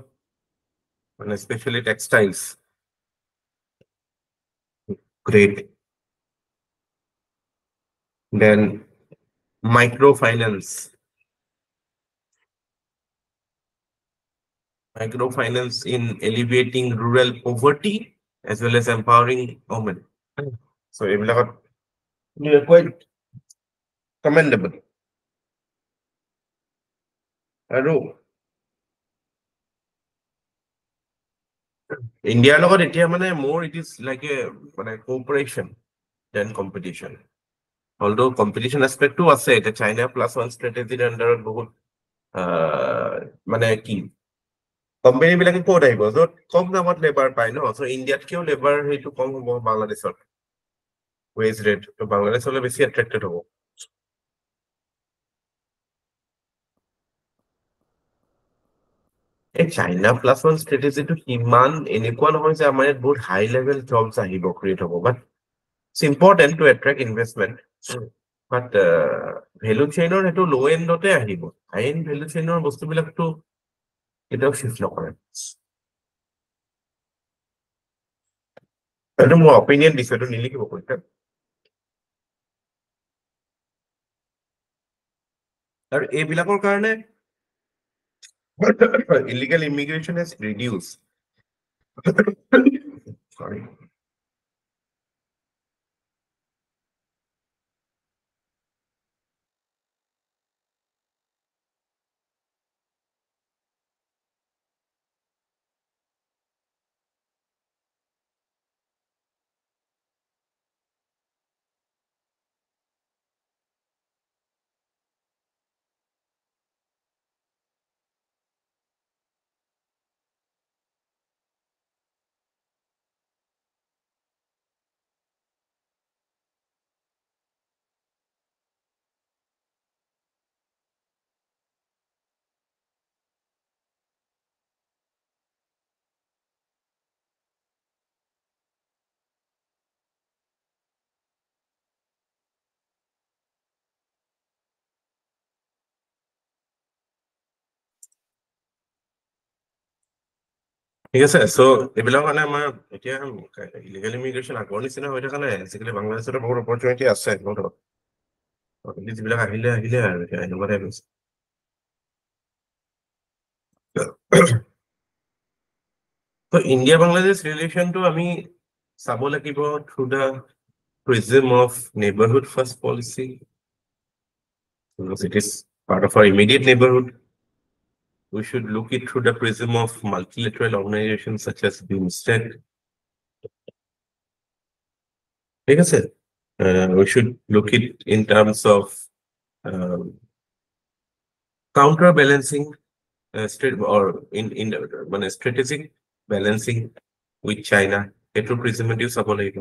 and especially textiles. Great. Then microfinance. Microfinance in alleviating rural poverty as well as empowering women. So they are quite commendable. আৰু ইণ্ডিয়াৰ লগত এতিয়া মানে মোৰ ইট ইজ লাইক এ মানে cooperation then competition. Although competition এছপেক্টটো আছে, এতিয়া চাইনা প্লাছ ওৱান ষ্ট্ৰেটেজিৰ আণ্ডাৰত বহুত মানে কি কোম্পানী বিলাকে ক'ত আহিব য'ত কম দামত লেবাৰ পায় ন, চ' ইণ্ডিয়াতকেও লেবাৰ সেইটো কম হ'ব বাংলাদেশত ৱেজ ৰেট, ত' বাংলাদেশলৈ বেছি এট্ৰেক্টেড হ'ব। এই চাইনা প্লাছ ওৱান ষ্ট্ৰেটেজিটো সিমান এনেকুৱা নহয় যে আমাৰ ইয়াত বহুত হাই লেভেল জবছ আহিব ক্ৰিয়েট হ'ব, but it's important to attract investment, but value চেইনৰ সেইটো ল' এণ্ডতে আহিব, হাই এণ্ড ভেলু চেইনৰ বস্তুবিলাকতো কেতিয়াও চিফ্ট নকৰে। এইটো মোৰ অপিনিয়ন দিছো, এইটো নিলিখিব পৰীক্ষাত। আৰু এইবিলাকৰ কাৰণে illegal immigration has reduce. Sorry. ঠিক আছে, চ' এইবিলাক মানে আমাৰ এতিয়া ইলিগেল ইমিগ্ৰেশ্যন আগৰ নিচিনা হৈ থকা নাই, আজিকালি বাংলাদেশতো বহুত অপৰচুনিটি আছে যিবিলাক আহিলে আৰু এতিয়া এনেকুৱা টাইপ হৈছে। ত' ইণ্ডিয়া বাংলাদেশ ৰিলেশ্যনটো আমি চাব লাগিব through the prism of neighborhood first policy, because it is part of our immediate neighborhood. We should look it through the prism of multilateral organizations such as BIMSTEC. ঠিক আছে, we should look it in terms of counterbalancing or in মানে strategic balancing with China, এইটো প্ৰিজমেদিও চাব লাগিব।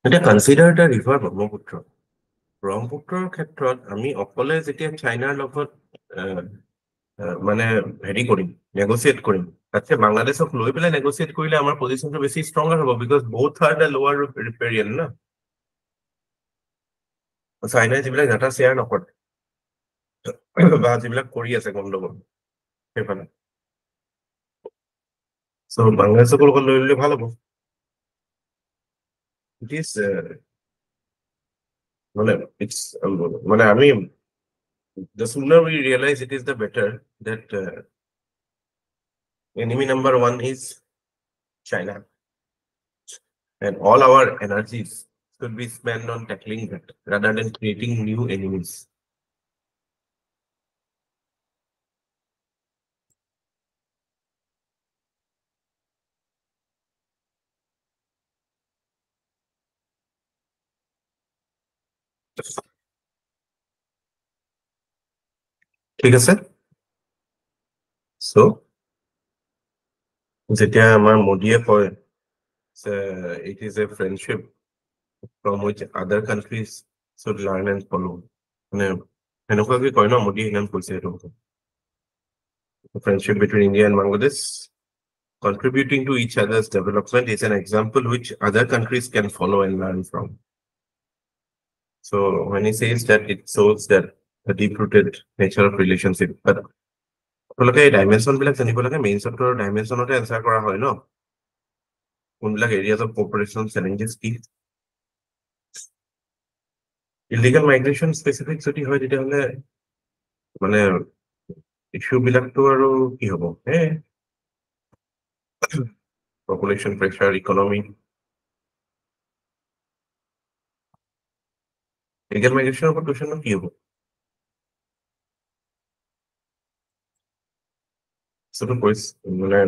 এতিয়া consider the river ব্ৰহ্মপুত্ৰৰ ক্ষেত্ৰত আমি অকলে যেতিয়া চাইনাৰ লগত মানে হেৰি কৰিম, নেগচিয়েট কৰিম, তাতকে বাংলাদেশক লৈ পেলাই নেগচিয়েট কৰিলে আমাৰ পজিশ্যনটো বেছি ষ্ট্ৰঙাৰ হ'ব, বিকজ বহুত আৰ দ্য লোৱাৰ ৰিপেৰিয়ান না, চাইনাই যিবিলাক ডাটা শ্বেয়াৰ নকৰে বা যিবিলাক কৰি আছে গণ্ডগোল সেইফালে, চ' বাংলাদেশকো লগত লৈ ল'লে ভাল হ'ব। ইট ইজ মানে ইটস মানে আমি the sooner we realize it is the better that enemy number one is China, and all our energies should be spent on tackling that rather than creating new enemies. ঠিক আছে, so যেতিয়া আমাৰ মোদীয়ে কয় it is a friendship from which other countries should learn and follow, মানে এনেকুৱাকে কয় ন, মোদীয়ে ইমান কৈছে এইটো friendship between India and Bangladesh contributing to each other's development is an example which other countries can follow and learn from. So when he says that, it shows that the deep-rooted nature of relationship. But আপোনালোকে এই dimension বিলাক জানিব লাগে, main চেপ্টাৰৰ ডাইমেনশ্যনতে answer কৰা হয় ন, কোনবিলাক areas of cooperation challenges কি। Illegal migration specific যদি হয় তেতিয়াহ'লে মানে ইছ্যু বিলাকতো আৰু কি হ'ব, পপুলেশ্যন প্ৰেচাৰ, ইকনমি। ইলিগেল মাইগ্ৰেশ্যনৰ ওপৰত কুৱেশ্যনটো কি হ'ব? সটো কৈছ মানে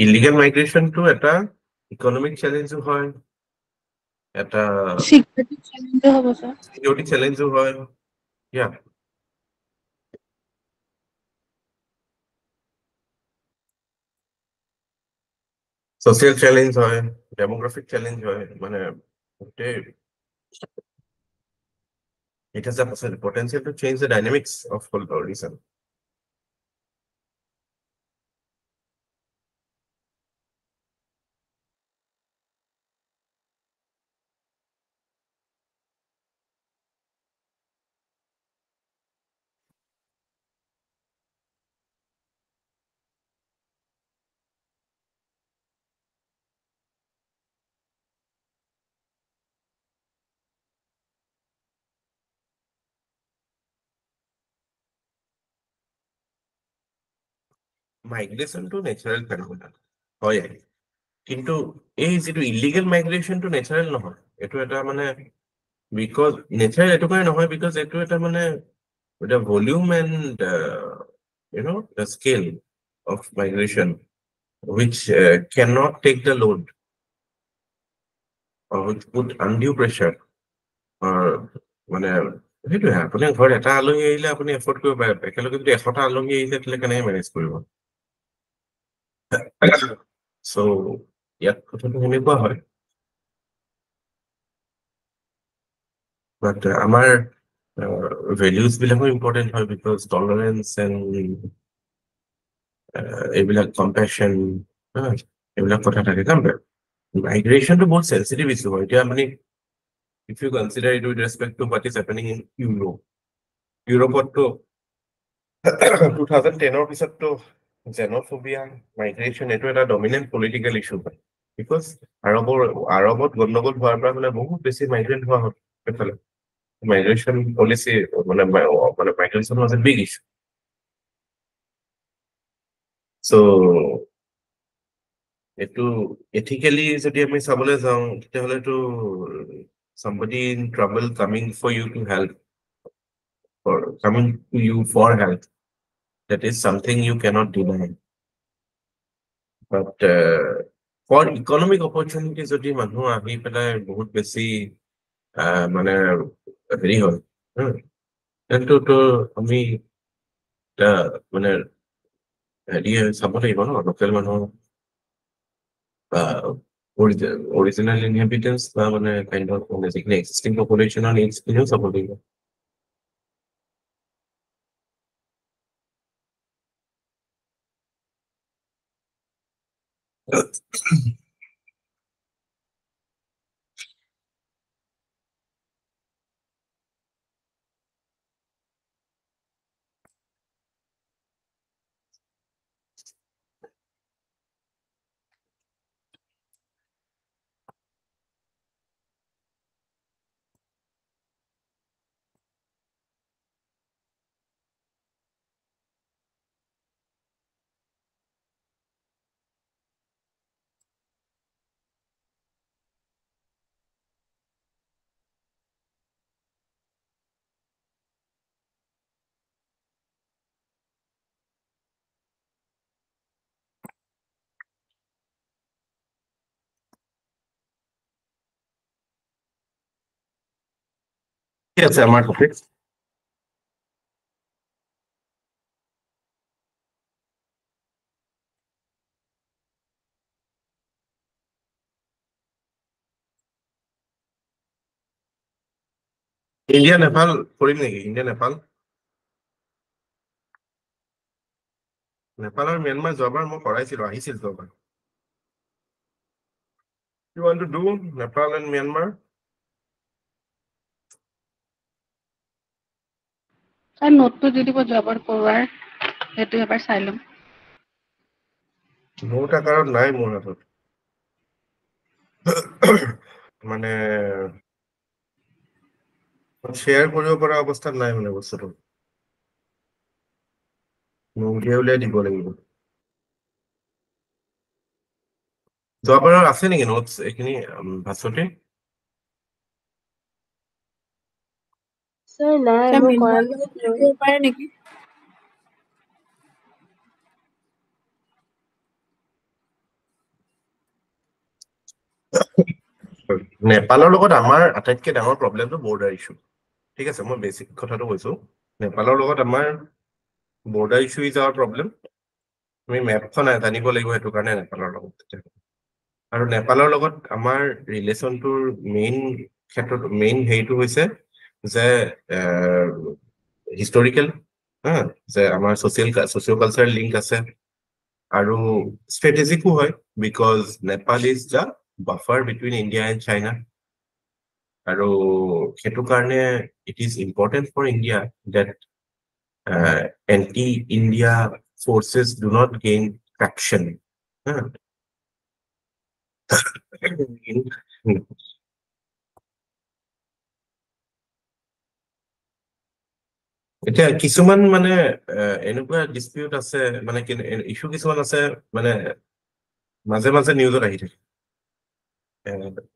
ইলিগেল মাইগ্ৰেশনটো এটা ইকনমিক চ্যালেঞ্জও হয়, এটা সিকিউৰিটি চেলেঞ্জো হ'ব স্যাৰ। সিকিউৰিটি চ্যালেঞ্জও হয়, ইয়া সোশ্যাল চ্যালেঞ্জ হয়, ডেমোগ্রাফিক চ্যালেঞ্জ হয়, মানে it has a potential to change the dynamics of political reason. Migration two natural phenomenon হয়, কিন্তু এই যেটো ইলিগেল মাইগ্রেশন টু ন্যাচারাল নহয়, এটো এটা মানে বিকজ ন্যাচারাল এটো কাৰণে নহয়, বিকজ এটো এটা মানে the volume and the scale of migration which cannot take the load or which put undue pressure or মানে সেইটোৱে আপুনি ঘৰত এটা আলহী আহিলে আপুনি এফৰ্ড কৰিব পাৰে, একেলগে যদি 100টা আলহী আহিলে তেতিয়াহ'লে কেনেকৈ মেনেজ কৰিব? চ' ইয়াত কথাটো সেনেকুৱা হয়, বাট আমাৰ ভেলিউজ বিলাকো ইম্পৰ্টেণ্ট হয়, বিকজ টলাৰেঞ্চ এণ্ড এইবিলাক কম্পেশ্যন এইবিলাক কথা থাকে। কাৰণ মাইগ্ৰেশ্যনটো বহুত চেন্সিটিভ ইছ্যু হয়। এতিয়া আপুনি if you consider it with respect to what is happening in Europe, ইউৰোপততো 2010-ৰ পিছততো xenophobia, migration এইটো এটা ডমিনেণ্ট পলিটিকেল ইছ্যু হয়, বিকজ আৰবত গণ্ডগোল হোৱাৰ পৰা মানে বহুত বেছি মাইগ্ৰেণ্ট হোৱা হ'ল সেইফালে। মাইগ্ৰেশ্যন পলিচি মানে migration was a big issue. So এইটো এথিকেলি যদি আমি চাবলৈ যাওঁ তেতিয়াহ'লেতো somebody in trouble coming for you to help or coming to you for help, that is something you cannot deny. But for economic opportunity যদি মানুহ আহি পেলাই বহুত বেছি মানে হেৰি হয়, তেন্তেতো আমি মানে হেৰি চাব লাগিব ন, লোকেল মানুহ বা অৰিজিনেল ইনহেবিটেন্স বা মানে কাইণ্ড অফ মানে যিখিনি এক্সিষ্টিং পপুলেশ্যনৰ নিডছখিনিও চাব লাগিব। কি আছে আমাৰ টপিক? ইণ্ডিয়া নেপাল কৰিম নেকি? ইণ্ডিয়া নেপাল আৰু ম্যানমাৰ যোৱাবাৰ মই কৰাইছিলো, আহিছিল যোৱাবাৰ। You want to do Nepal and Myanmar? Sir নোটটো দি দিব যোৱাবাৰ কৰোৱাৰ, সেইটো এবাৰ চাই ল'ম। নোট আকাৰত নাই মোৰ হাতত, মানে শ্বেয়াৰ কৰিব পৰা অৱস্থাত নাই মানে বস্তুটো, উলিয়াই দিব লাগিব। যোৱাবাৰৰ আছে নেকি নোটছ এইখিনি ভাস্বতী? স্যাৰ নাই, স্যাৰ মই কৰা মিনমাৰ নাছিলো। কৰিব পাৰে নেকি? নেপালৰ লগত আমাৰ আটাইতকৈ ডাঙৰ প্ৰব্লেমটো বৰ্ডাৰ ইছ্যু ঠিক আছে মই বেছিক কথাটো কৈছো নেপালৰ লগত আমাৰ border issue is our problem আমি মেপখন জানিব লাগিব সেইটো কাৰণে নেপালৰ লগত আৰু নেপালৰ লগত আমাৰ ৰিলেশ্যনটোৰ ক্ষেত্ৰত মেইন হেৰিটো হৈছে যে হিষ্টৰিকেল যে আমাৰ ছচিঅ' কালচাৰেল লিংক আছে আৰু ষ্ট্ৰেটেজিকো হয় because Nepal is the buffer between India and China আৰু সেইটো কাৰণে it is important for India that anti-India forces do not gain traction. এতিয়া কিছুমান মানে এনেকুৱা ডিসপিউট আছে মানে ইস্যু কিছুমান আছে মানে মাজে মাজে নিউজত আহি থাকে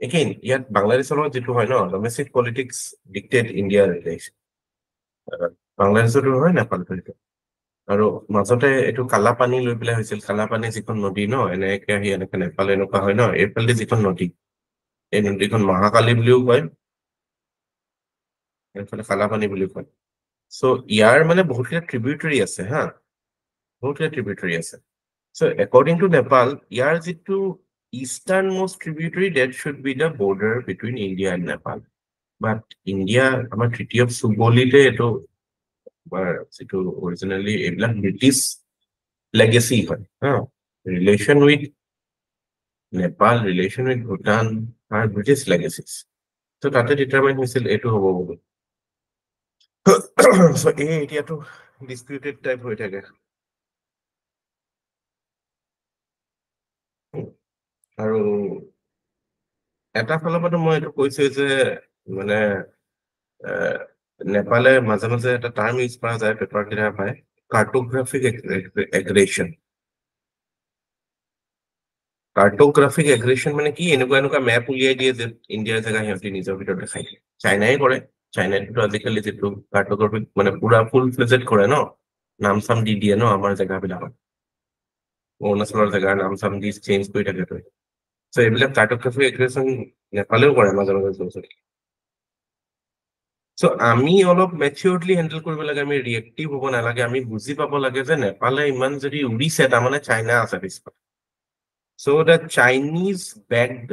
এগেইন ইয়াত বাংলাদেশৰ লগত যেটো হয় ন ডমেষ্টিক পলিটিক্স ডিক্টেট ইণ্ডিয়াৰ ৰিলেশ্যন বাংলাদেশতো হয় নেপালতো আৰু মাজতে এইটো কালাপানী লৈ পেলাই হৈছিল কালাপানী যিখন নদী ন এনেকে আহি এনেকে নেপাল এনেকুৱা হয় ন এইফালে যিখন নদী এই নদীখন মহাকালী বুলিও কয় এইফালে কালাপানী বুলিও কয় চ' ইয়াৰ মানে বহুতকেইটা ট্ৰিবিউটাৰী আছে হা বহুতকেইটা ট্ৰিবিউটাৰী আছে চ' একৰ্ডিং টু নেপাল ইয়াৰ যিটো eastern most tributary that should be the border between India and Nepal but India আমাৰ ট্ৰিটি অফ সুবলিতে এইটো যিটো অৰিজিনেলি এইবিলাক British legacy relation with Nepal, relation with Bhutan are British legacies. So that determined হৈছিল এটো হ'ব বুলি so এতিয়াটো disputed type হৈ থাকে আৰু এটা ফালৰ পৰা মই এইটো কৈছো যে মানে নেপালে মাজে মাজে এটা টাৰ্ম ইউজ কৰা যায় পেপাৰ কেইটা পায় কাৰ্টোগ্ৰাফিক এগ্ৰেশ্যন কাৰ্টোগ্ৰাফিক এগ্ৰেশ্যন মানে কি এনেকুৱা মেপ উলিয়াই দিয়ে যে ইণ্ডিয়াৰ জেগা সিহঁতি নিজৰ ভিতৰত দেখাই দিয়ে চাইনাই কৰে চাইনাটো আজিকালি যেটো কাৰ্টোগ্ৰাফিক মানে পুৰা ফুল ফ্লেজেড কৰে ন নাম চাম দি দিয়ে ন আমাৰ জেগাবিলাকত অৰুণাচলৰ জেগাৰ নাম চাম দি চেঞ্জ কৰি থাকে তো চ' এইবিলাক কাৰ্টোগ্ৰাফিক এগ্ৰেশ্যন নেপালেও কৰে মাজে মাজে চ' আমি অলপ মেচিয়ৰলি হেণ্ডেল কৰিব লাগে আমি ৰিয়েক্টিভ হ'ব নালাগে আমি বুজি পাব লাগে যে নেপালে ইমান যদি উৰিছে তাৰমানে চাইনা আছে পিছত so the Chinese backed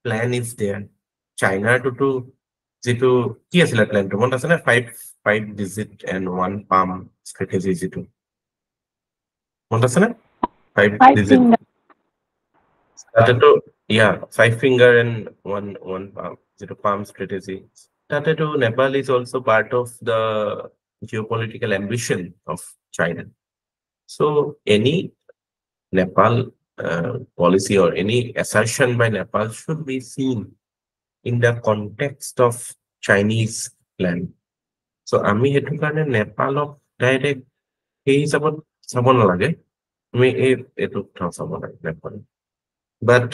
plan is there China to যেটো কি আছিল প্ল্যানটো মনত আছে না 5 digit and 1 palm strategy যেটো মনত আছে না 5 digit তাতেটো yeah 5 finger and 1 palm যেটো palm strategy তাতেটো Nepal is also part of the geopolitical ambition of China so any Nepal policy or any assertion by Nepal should be seen in the context of Chinese plan. So আমি হেতু কাৰণে নেপালক direct এই হিচাপত চাব নালাগে আমি এইটো চাব লাগে নেপাল বাট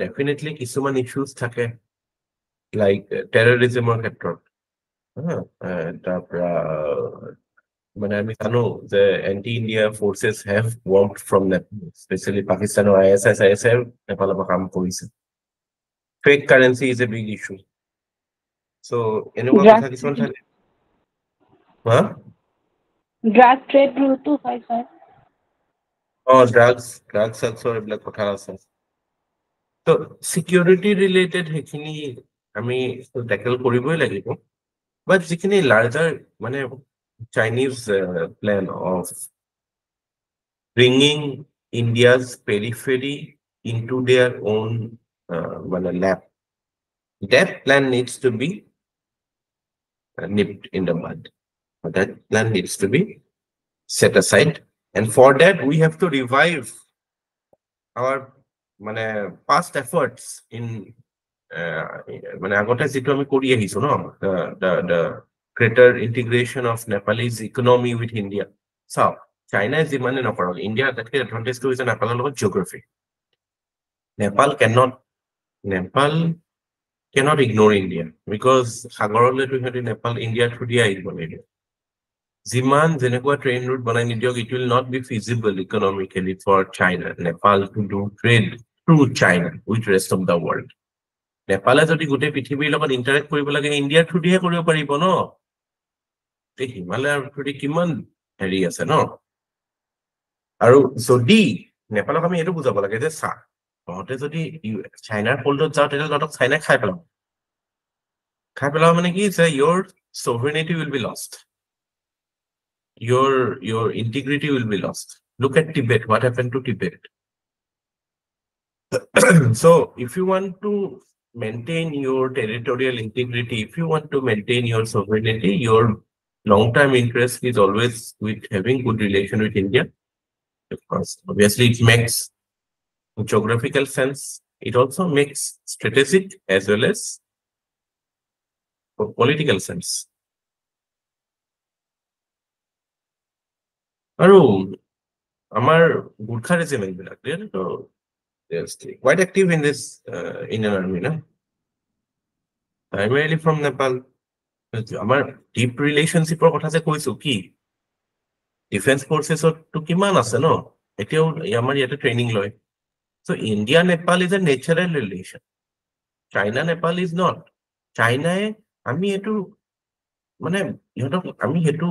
ডেফিনেটলি কিছুমান ইছ্যুজ থাকে লাইক টেৰৰিজমৰ ক্ষেত্ৰত তাৰপৰা মানে আমি জানো যে anti India forces have worked from Nepal specially পাকিস্তানৰ ISIS নেপালৰ পৰা কাম কৰিছে fake currency is a big issue so' এনেকুৱা কথা কিছুমান থাকে ড্ৰাগ ট্ৰেড ৰুটো হয় ছাৰ ড্ৰাগছ এইবিলাক কথা আছে তো সিকিউৰিটি ৰিলেটেড সেইখিনি আমি টেকেল কৰিবই লাগিব বাট যিখিনি লাৰ্জাৰ মানে Chinese plan of bringing India's periphery into their own lab. That plan needs to be nipped in the bud. That plan needs to be set aside. And for that, we have to revive our past efforts in আগতে যেটো আমি কৰি আহিছো ন the greater integration of Nepalese economy with India. So, China is যিমানে নকৰক India তাতকে advantage to হৈছে নেপালৰ লগত geography. Nepal cannot ignore India because সাগৰলৈ তো হেতি Nepal India through দিয়া আহিব লাগে যিমান যেনেকুৱা ট্ৰেইন ৰুট বনাই নিদিয়ক it will not be feasible economically for China Nepal to do trade through China with rest of the world নেপালে যদি গোটেই পৃথিৱীৰ লগত ইণ্টাৰেক্ট কৰিব লাগে ইণ্ডিয়াৰ থ্ৰুদিহে কৰিব পাৰিব ন হিমালয়ৰ প্ৰতি কিমান হেৰি আছে ন আৰু যদি নেপালক আমি এইটো বুজাব লাগে যে চা তহঁতে যদি চাইনাৰ ফল্ডত যাওঁ তেতিয়া তহঁতক চাইনাই খাই পেলাব মানে কি যে your sovereignty will be lost your integrity will be lost look at Tibet what happened to Tibet so if you want to maintain your territorial integrity if you want to maintain your sovereignty your long-term interest is always with having good relation with India of course obviously it makes geographical sense it also makes strategic as well as political sense আৰু আমাৰ Gurkha regiment বিলাক quite active in this Indian army no primarily from Nepal আমাৰ deep relationship কথা যে কৈছো কি defence ফৰ্চেছত তো কিমান আছে ন এতিয়াও আমাৰ ইয়াতে ট্ৰেইনিং লয় so India Nepal is a natural relation China Nepal is not চাইনাই আমি এটো মানে ইহঁতক আমি হেতু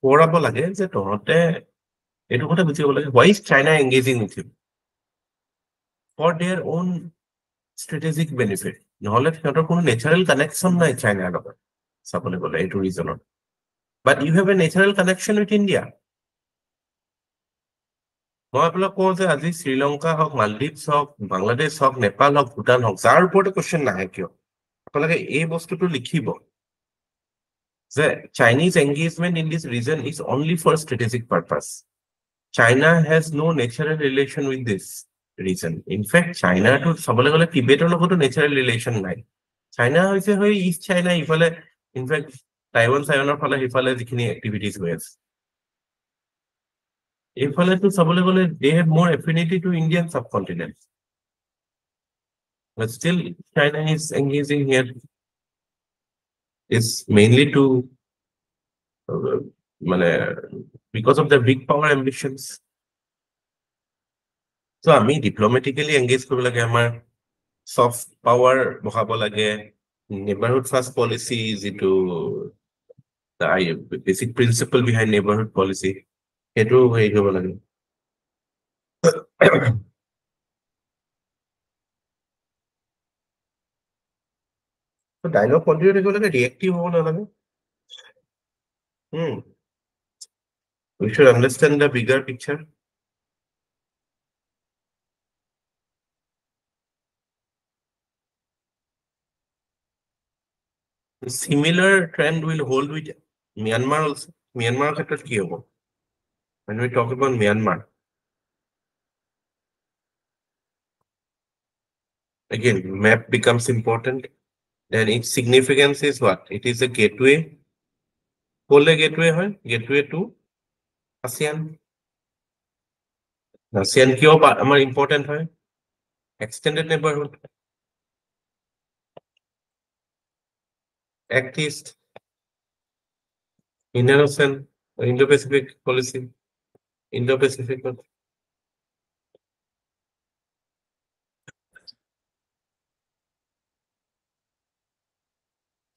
কৰাব লাগে যে তহঁতে এটো কথা বুজিব লাগে why is China engaging with you for their own strategic benefit নহলে সিহঁতৰ কোনো natural connection নাই চাইনাৰ লগত চাবলৈ গলে এইটো ৰিজনত but you have a natural connection with India মই আপোনাক কওঁ যে আজি শ্ৰীলংকা হওক মালদ্বীপছ হওক বাংলাদেশ হওক নেপাল হওক ভূটান হওক যাৰ ওপৰতে কোৱেশ্চন নাহে কিয় আপোনালোকে এই বস্তুটো লিখিব যে Chinese engagement in this region is only for strategic purpose China has no natural relation with this region in fact China to চাবলৈ গলে টিবেটৰ লগতো natural relation নাই China হৈছে হয় ইষ্ট চাইনা ইফালে in fact টাইৱান চাইৱানৰ ফালে ইফালে যিখিনি এক্টিভিটিজ হৈ আছে ইফালে তো চাবলৈ গলে they have more affinity to Indian subcontinent but still China is engaging here is mainly to মানে because of the big power ambitions so আমি diplomatically engage কৰিব লাগে আমাৰ soft power বহাব লাগে neighborhood first policy যেটো the basic principle behind neighborhood policy হেতু হেৰি কৰিব লাগে so dialogue continue থাকিব লাগে reactive হ'ব নালাগে we should understand the bigger picture similar trend will hold with Myanmar also Myanmar ক্ষেত্ৰত কি হ'ব when we talk about Myanmar again map becomes important then its significance is what it is a gateway কলে gateway হয় gateway to ASEAN ASEAN কিয় আমাৰ important হয় extended neighborhood Act East Indian Ocean Indo-Pacific policy Indo-Pacific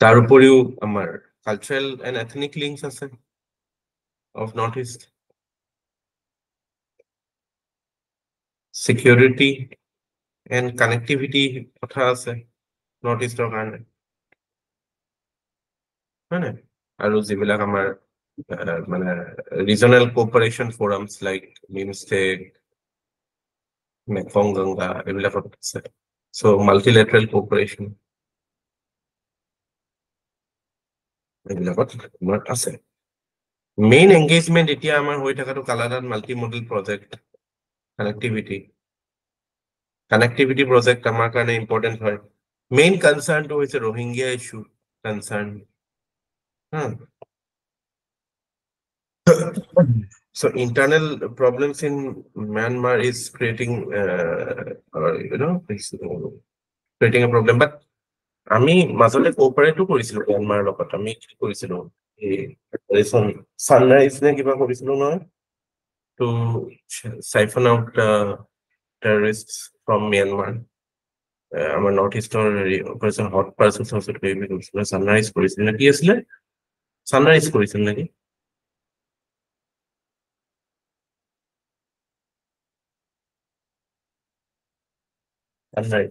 তাৰ উপৰিও আমাৰ cultural and ethnic links আছে of Northeast security and connectivity কথা আছে Northeastৰ কাৰণে হয় আৰু যিবিলাক আমাৰ মানে regional cooperation forums like BIMSTEC Mekong Ganga এইবিলাকত আছে so multilateral cooperation এইবিলাকত আমাৰ আছে main engagement এতিয়া আমাৰ হৈ থাকাটো Kaladan multimodal project connectivity project আমাৰ কাৰণে important হয় main concern to হৈছে Rohingya issue concern so internal problems in Myanmar is creating creating a problem but আমি মাজতে কোঅপাৰেটো কৰিছিলো Myanmar লগত আমি কি কৰিছিলো এই সানৰাইজ নে কিবা কৰিছিলো নহয় to siphon out terrorists from Myanmar আমাৰ নৰ্থ ইষ্টৰ অপাৰেশ্যন হট পাৰ্চেল চাৰ্চেল কিবা কৰিছিলে ছানৰাইজ কৰিছিল নে কি আছিলে ছানৰাইজ কৰিছিল নেকি ছানৰাইজ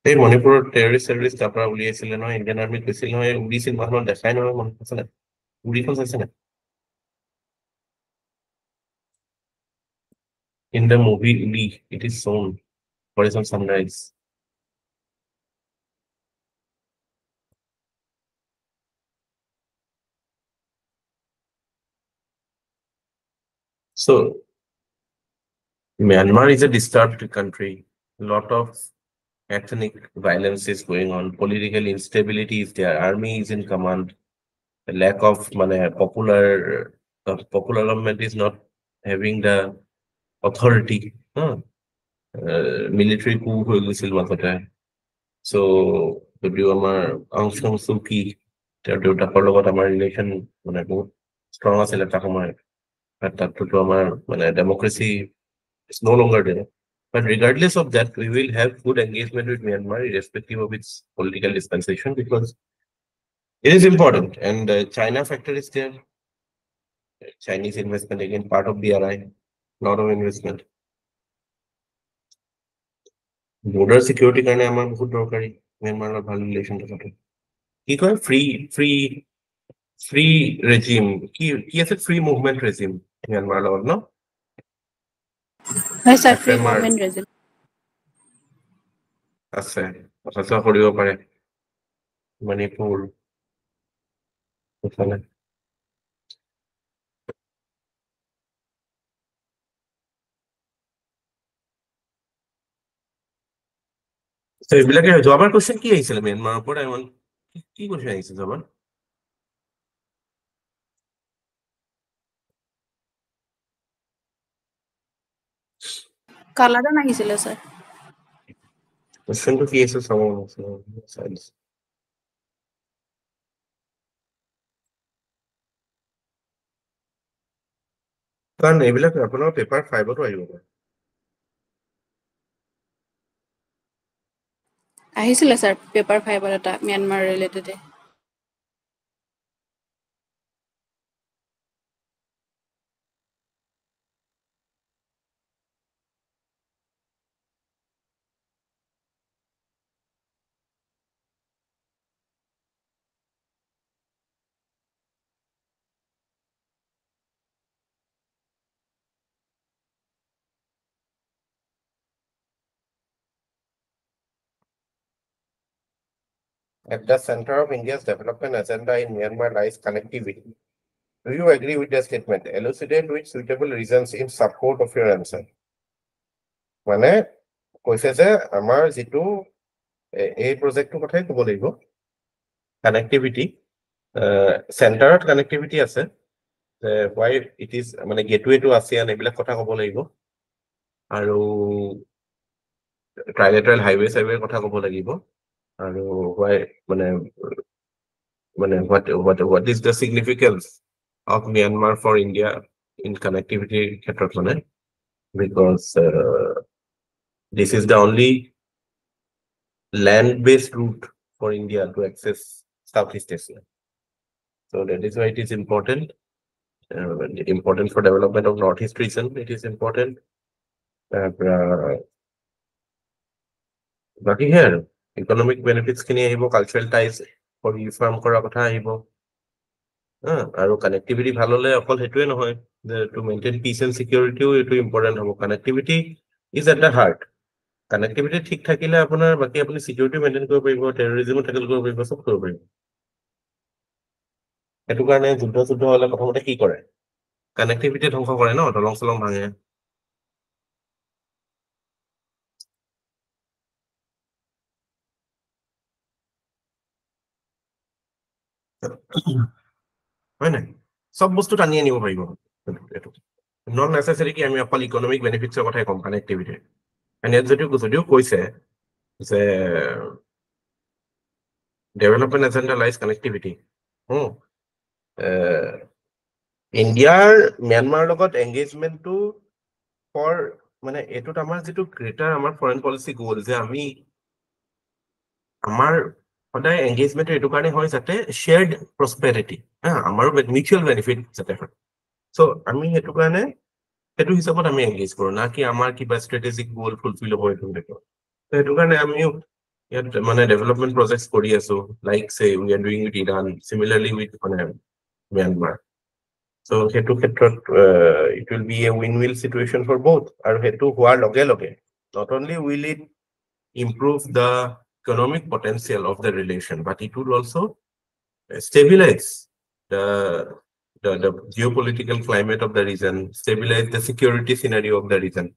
এই মণিপুৰত টেৰৰিষ্ট তাৰ পৰা উলিয়াইছিলে নহয় ইণ্ডিয়ান আৰ্মিত গৈছিল নহয় উৰিছিল মানুহৰ দেখাই নহয় মনত আছে নাই উৰিখন চাইছে নাই ইন দ্য মুভি উৰি it is shown operation sunrise so Myanmar is a disturbed country lot of ethnic violence is going on political instability is there army is in command the lack of popular government is not having the authority military coup হৈ গৈছিল মাজতে so যদিও আমাৰ আং সাং সু কি তেওঁৰ দেউতাকৰ লগত আমাৰ ৰিলেশ্যন মানে বহুত ষ্ট্ৰং আছিল এটা সময়ত তাততো আমাৰ মানে ডেমক্ৰেসি is no longer there but regardless of that we will have good engagement with Myanmar irrespective of its political dispensation because it is important and China factor is there Chinese investment again part of BRI lot of investment border security কাৰণে আমাৰ বহুত দৰকাৰী Myanmar ভাল relation থকাটো কি কয় free regime কি আছে ফ্ৰী মুভমেন্ট ৰেজিম Myanmar লগত ন হয় sir free FMR movement regime আছে কথা কৰিব পাৰে মণিপুৰ এইফালে এইবিলাকে যোৱাবাৰ কোৱেশ্চন কি আহিছিলে Myanmar ওপৰত কি কোৱেশ্চন আহিছে যোৱাবাৰ কালাদান আহিছিলে স্যাৰ কোৱেশ্চনটো কি আছে চাব কাৰণ এইবিলাক আপোনাৰ পেপাৰ 5তো আহিব পাৰে আহিছিলে স্যার পেপার 5 এটা Myanmar related At the center of India's development agenda in Myanmar lies connectivity. Do you agree with the statement? Elucidate with suitable reasons in support of your answer. মানে কৈছে যে আমাৰ যেটো এই প্ৰজেক্টৰ কথাই ক'ব লাগিব কানেক্টিভিটি চেণ্টাৰত কানেক্টিভিটি আছে why it is মানে গেটৱে টু ASEAN এইবিলাক কথা ক'ব লাগিব আৰু ট্ৰাইলেটাৰেল হাইৱে সাইৱে কথা ক'ব লাগিব আৰু why মানে what is the significance of Myanmar for India in connectivity ক্ষেত্ৰত মানে because this is the only land-based route for India to access Southeast Asia. So that is why it is important. Important for development of Northeast region. It is important. But here, economic benefits kini ahibo, cultural ties for reform kora kotha ahibo. Aru connectivity bhalo le okol hetue nohoy. To maintain peace and security, it is important. Connectivity is at the heart. Connectivity ঠিক থাকিলে আপোনাৰ বাকি আপুনি security maintain কৰিব পাৰিব terrorism tackle কৰিব পাৰিব সব কৰিব পাৰিব এটো কাৰণে যুদ্ধ হলে প্ৰথমতে কি কৰে কানেক্টিভিটি ধ্বংস কৰে ন দলং চলং ভাঙে হয় নাই সব বস্তু টানি আনিব পাৰিব এটো নট নেসেসাৰি কি আমি অকল ইকোনমিক বেনিফিটছৰ কথাই কম কানেক্টিভিটি এনে যদিও কৈছে যে ডেভেলপমেন্ট এজেন্ডা লাইজ কানেক্টিভিটি ইণ্ডিয়াৰ ম্যানমাৰ লগত এংগেজমেন্টটো ফৰ মানে এইটোত আমাৰ যিটো গ্ৰেটাৰ আমাৰ ফৰেন পলিচি গ'ল যে আমি আমাৰ সদায় এংগেজমেণ্ট এইটো কাৰণে হয় যাতে শ্বেয়াৰ্ড প্ৰস্পেৰিটি আমাৰো মিউচুৱেল বেনিফিট যাতে হয় চ' আমি সেইটো কাৰণে সেইটো হিচাপত আমি এংগেজ কৰো না কি আমাৰ কিবা ষ্ট্ৰেটেজিক গ'ল ফুলফিল হ'ব এইটো দেখো সেইটো কাৰণে আমিও ইয়াত মানে ডেভেলপমেণ্ট প্ৰজেক্ট কৰি আছো like say we are doing with Iran similarly with মানে ম্যানমাৰ চ' সেইটো ক্ষেত্ৰত it will be a win win situation for both আৰু সেইটো হোৱাৰ লগে লগে not only will it improve the economic potential of the relation, but it would also stabilize the, the geopolitical climate of the region, stabilize the security scenario of the region.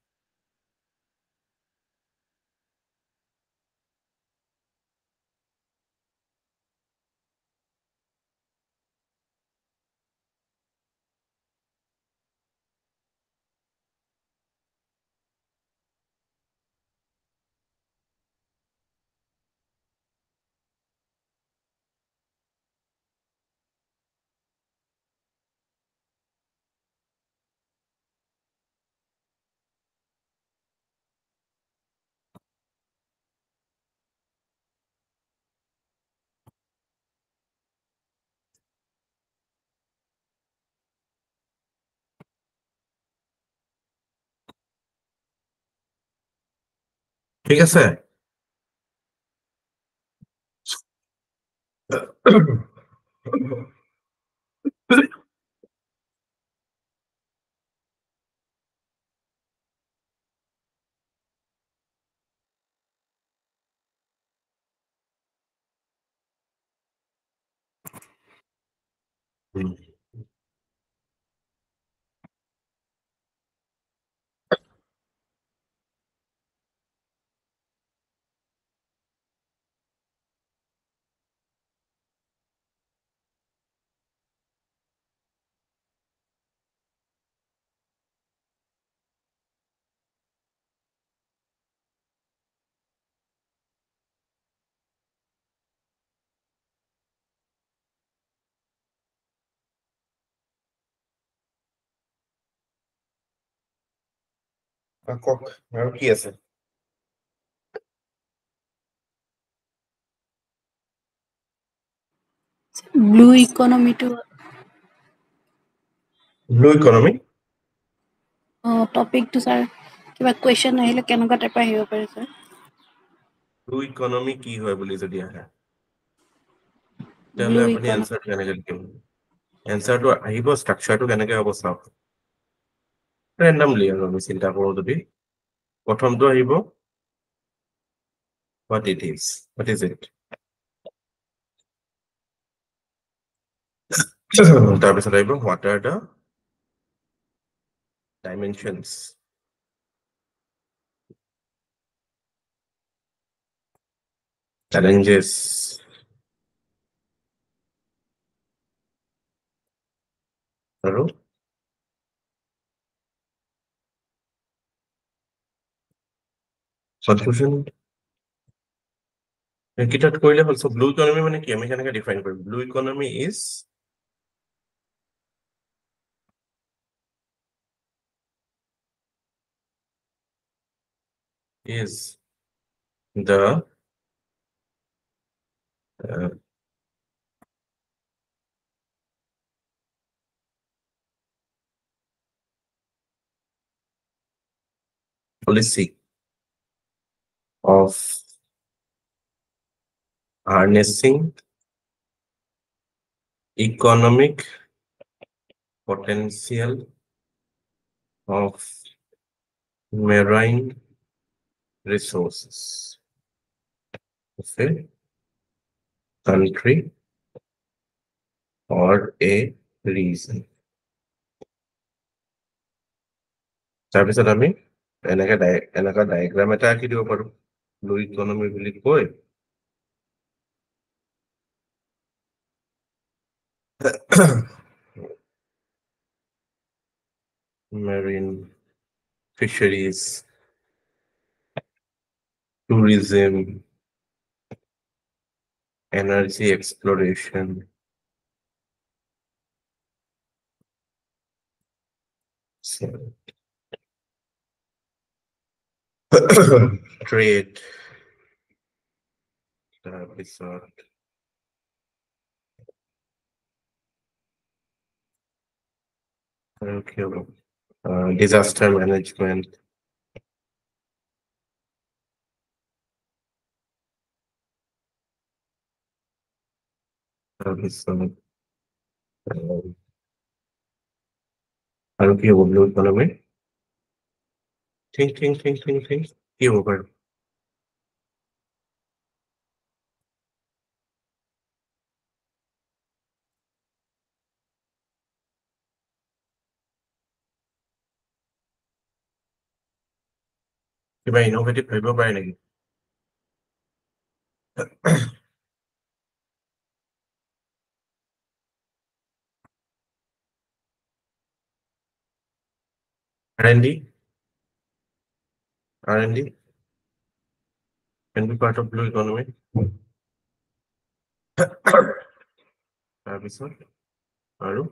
ঠিক আছে কওক আৰু কি আছে ব্লু ইকনমিটো ব্লু ইকনমি টপিকটো sir কিবা question আহিলে কেনেকুৱা টাইপৰ আহিব পাৰে ছাৰ ব্লু ইকনমি কি হয় বুলি যদি আহে ব্লু তেতিয়াহ'লে আপুনি ইকনমি এনচাৰটো কেনেকে লিখিব এনচাৰটো আহিব ষ্ট্ৰাকচাৰটো কেনেকে হ'ব চাওক ৰেণ্ডমলি আৰু আমি চিন্তা কৰো যদি প্ৰথমটো আহিব what it is what is it তাৰপিছত আহিব what are the dimensions challenges আৰু conclusion কিতাত কৰিলে হ'ল চ' ব্লু ইকনমি মানে কি আমি কেনেকে ডিফাইন কৰিম blue economy is the uh, policy of harnessing economic potential of marine resources of a country or a region. তাৰপিছত আমি এনেকা ডায়েগ্ৰাম এটা আঁকি দিব পাৰো ব্লু ইকনমি বুলি কৈ marine fisheries, tourism, energy exploration, so trade তাৰপিছত আৰু কি হ'ব ডিজাস্টাৰ মেনেজমেন্ট তাৰপিছত আৰু কি হ'ব ব্লু ইকনমি থিংক কি হ'ব বাৰু কিবা ইনোভেটিভ ভাবিব পাৰে নেকি R&D can be part of blue economy তাৰপিছত আৰু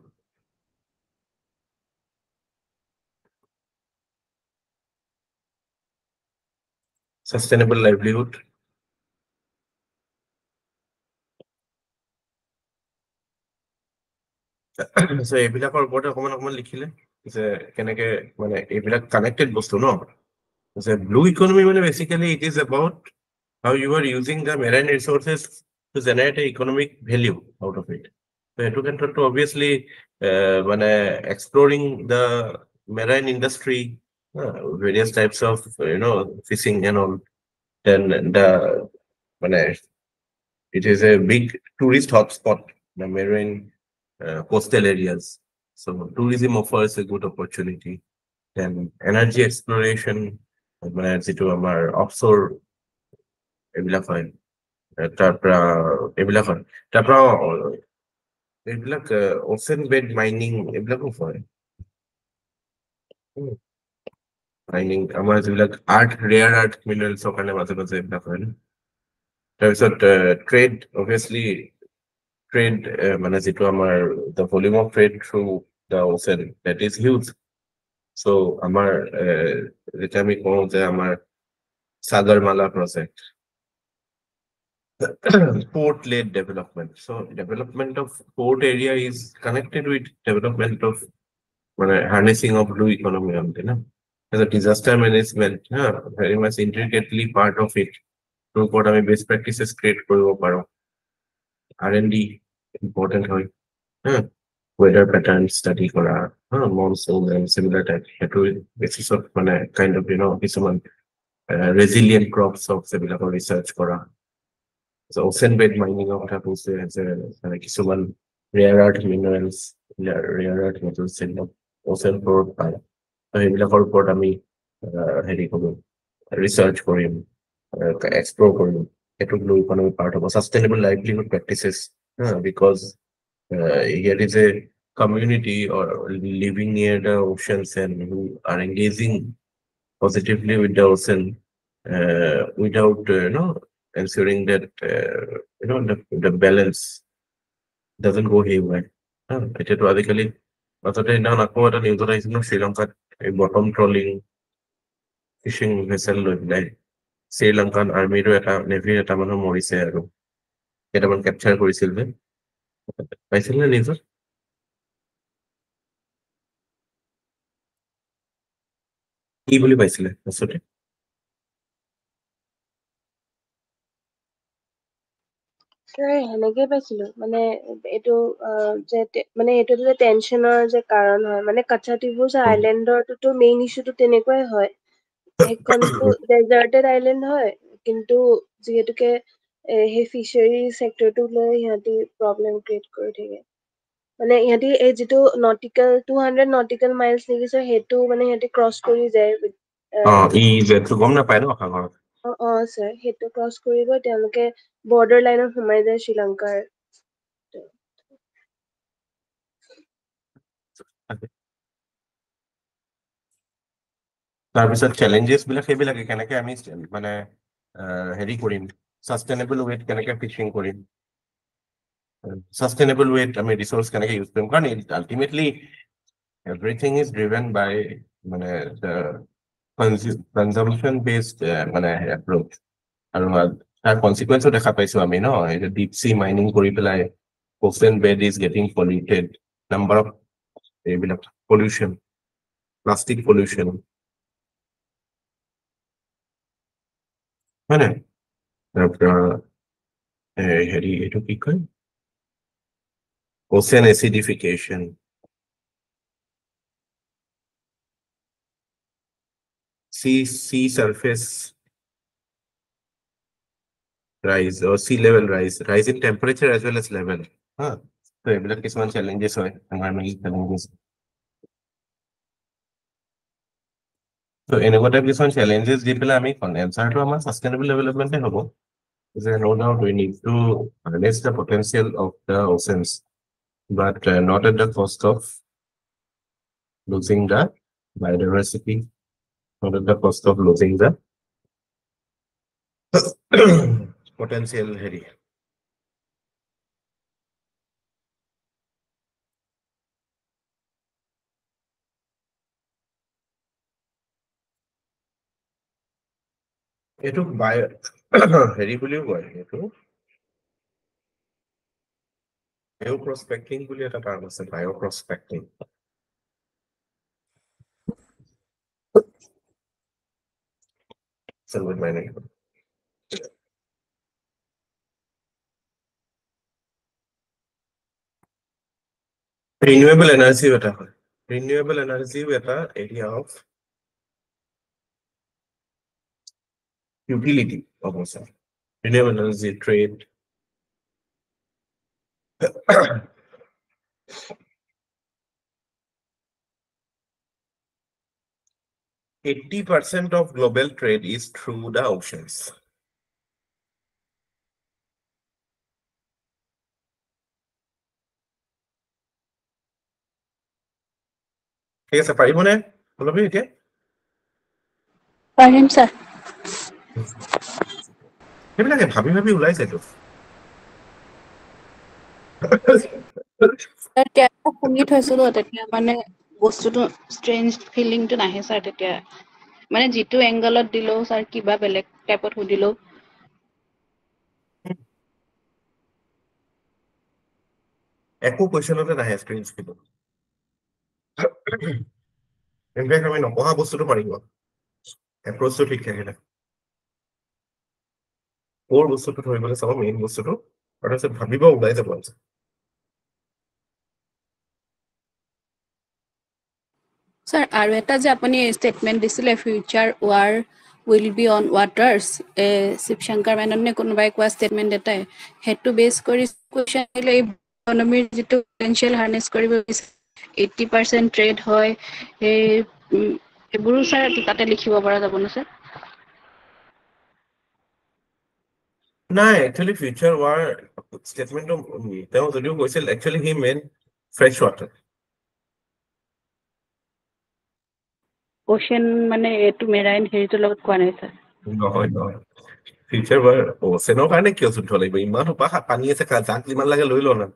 sustainable livelihood so এইবিলাকৰ ওপৰতে অকমান লিখিলে যে কেনেকে মানে এইবিলাক কানেক্টেড বস্তু ন যে ব্লু ইকনমি মানে basically it is about how you are using the marine resources to generate an economic value out of it so সেইটো ক্ষেত্ৰতটো obviously মানে exploring the marine industry various types of fishing and all then the মানে it is a big tourist hotspot the marine coastal areas so tourism offers a good opportunity then energy exploration মানে যিটো আমাৰ অফশোৰ এইবিলাক হয় তাৰপৰা এইবিলাক হয় তাৰপৰা এইবিলাক ওচেন বেড মাইনিং এইবিলাকো হয় মাইনিং আমাৰ যিবিলাক ৰেয়াৰ আৰ্থ মিনাৰেলছৰ কাৰণে মাজে মাজে এইবিলাক হয় তাৰপিছত ট্ৰেড অভিয়াছলি ট্ৰেড মানে যিটো আমাৰ the volume of trade through the ocean that is huge so' আমাৰ যেতিয়া আমি কওঁ যে আমাৰ Sagarmala project port-led development. So development of port area is connected with development of harnessing of blue economy. As a disaster management, very much intricately part of it. So what I best practices create R&D important হয় weather pattern study কৰা monsoon and similar type সেইটো basis of kind of কিছুমান resilient crops of সেইবিলাকৰ research কৰা so ocean bed mining of কথা কৈছে যে কিছুমান rare earth minerals rare earth metals ocean floor পায় তো সেইবিলাকৰ ওপৰত আমি হেৰি কৰোঁ research কৰিম explore কৰিম সেইটো blue economy part of sustainable livelihood practices because here is a community or living near the oceans and who are engaging positively with the ocean without ensuring that the balance doesn't go haywire এতিয়াতো আজিকালি মাজতে সেইদিনাখন আকৌ এটা নিউজত আহিছিল শ্ৰীলংকাত এই বটম ট্ৰলিং ফিচিং ভেছেল লৈ পেলাই শ্ৰীলংকান আৰ্মিৰো এটা নেভিৰ এটা মানুহ মৰিছে আৰু কেইটামান কেপচাৰ কৰিছিল যে পাইছিল নে নিউজত কি বুলি পাইছিলে আচলতে সেনেকে পাইছিলো মানে এইটো মানে এইটো যে টেনচনৰ যে কাৰণ হয় মানে কাচাটিবুজ আইলেণ্ডৰটোতো মেইন ইছ্যুটো তেনেকুৱাই হয় সেইখনতো ডেজাৰ্টেড আইলেণ্ড হয় কিন্তু যিহেতুকে সেই ফিচাৰী চেক্টৰটোক লৈ সিহঁতি প্ৰব্লেম ক্ৰিয়েট কৰি থাকে মানে ইহঁতি এই যিটো নটিকেল 200 নটিকেল মাইলছ নেকি সেইটো মানে সিহঁতি ক্ৰছ কৰি যায় ই যেটো গম নাপায় ন সাগৰত স্যাৰ সেইটো ক্ৰছ কৰিব তেওঁলোকে বৰ্ডাৰ লাইনত সোমাই যায় শ্ৰীলংকাৰ তাৰপিছত চেলেঞ্জেছ বিলাক সেইবিলাকে কেনেকে আমি মানে হেৰি কৰিম সাস্টেইনেবল ৱেত কেনেকে ফিচিং কৰিম সাস্টেইনেবল ৱেত আমি ৰিসোৰ্স কেনেকে ইউজ কৰিম কাৰণ ultimately everything is driven by the consumption based মানে approach আৰু তাৰ consequence দেখা পাইছো আমি ন এটা deep sea mining কৰি পেলাই ocean bed is getting polluted number of এইবিলাক pollution plastic pollution হয় নাই তাৰপৰা হেৰি এইটো কি কয় ocean acidification sea surface rise or sea level rise in temperature as well as level so এইবিলাক কিছুমান challenges হয় environmental challenges so এনেকুৱা টাইপ কিছুমান challenges দি পেলাই আমি answer টো আমাৰ sustainable development হ'ব no doubt we need to harness the potential of the oceans but not at the cost of losing the biodiversity not at the cost of losing the potential হেৰি এইটো হেৰি বুলিও কয় এইটো বায়'প্ৰস্পেক্টিং বুলি এটা টাৰ্ম আছে বায়'প্ৰস্পেক্টিং renewable energy এটা হয় renewable energy এটা area of utility also renewable energy trade 80% of global trade is through the oceans. ঠিক আছে পাৰিবনে অলপ এতিয়া পাৰিম স্যাৰ সেইবিলাকে ভাবি ভাবি ওলাইছেতো তেতিয়া শুনি থৈছিলো তেতিয়া মানে বস্তুটো ষ্ট্ৰেঞ্জ ফিলিংটো নাহে স্যাৰ তেতিয়া মানে যিটো এংগলত দিলো স্যাৰ কিবা বেলেগ টাইপত সুধিলো একো কোৱেশ্যনতে নাহে ষ্ট্ৰেঞ্জ ফিলিং ইনফেক্ট আমি নপঢ়া বস্তুটো পাৰিব এপ্ৰ'চটো ঠিক থাকিলে কৰ বস্তুটো ধৰিবলৈ চাব মেইন বস্তুটো আৰু তাৰপিছত ভাবিব ওলাই যাব স্যাৰ আৰু এটা যে আপুনি ষ্টেটমেন্ট দিছিলে future war will be on waters Shivshankar মেননে কোনোবাই কোৱা ষ্টেটমেন্ট এটাই সেইটো বেছ কৰি কুৱেশ্যন আহিলে এই ইকনমিৰ যিটো পটেনচিয়েল হাৰ্নেছ কৰিব 80% ট্ৰেড হয় সেই এইবোৰো স্যাৰ তাতে লিখিব পৰা যাব ন স্যাৰ নাই একচুৱেলি ফিউচাৰ ৱাৰ ষ্টেটমেন্টটো তেওঁ যদিও কৈছিল একচুৱেলি হি মেন ফ্ৰেছ ৱাটাৰ অ'চেন মানে এইটো মেৰাইন হেৰিটোৰ লগত কোৱা নাই স্যাৰ নহয় নহয় ফিউচাৰ ৱাৰ অ'চেনৰ কাৰণে কিয় যুদ্ধ লাগিব ইমান সোপা পানী আছে যাক যিমান লাগে লৈ লওঁ না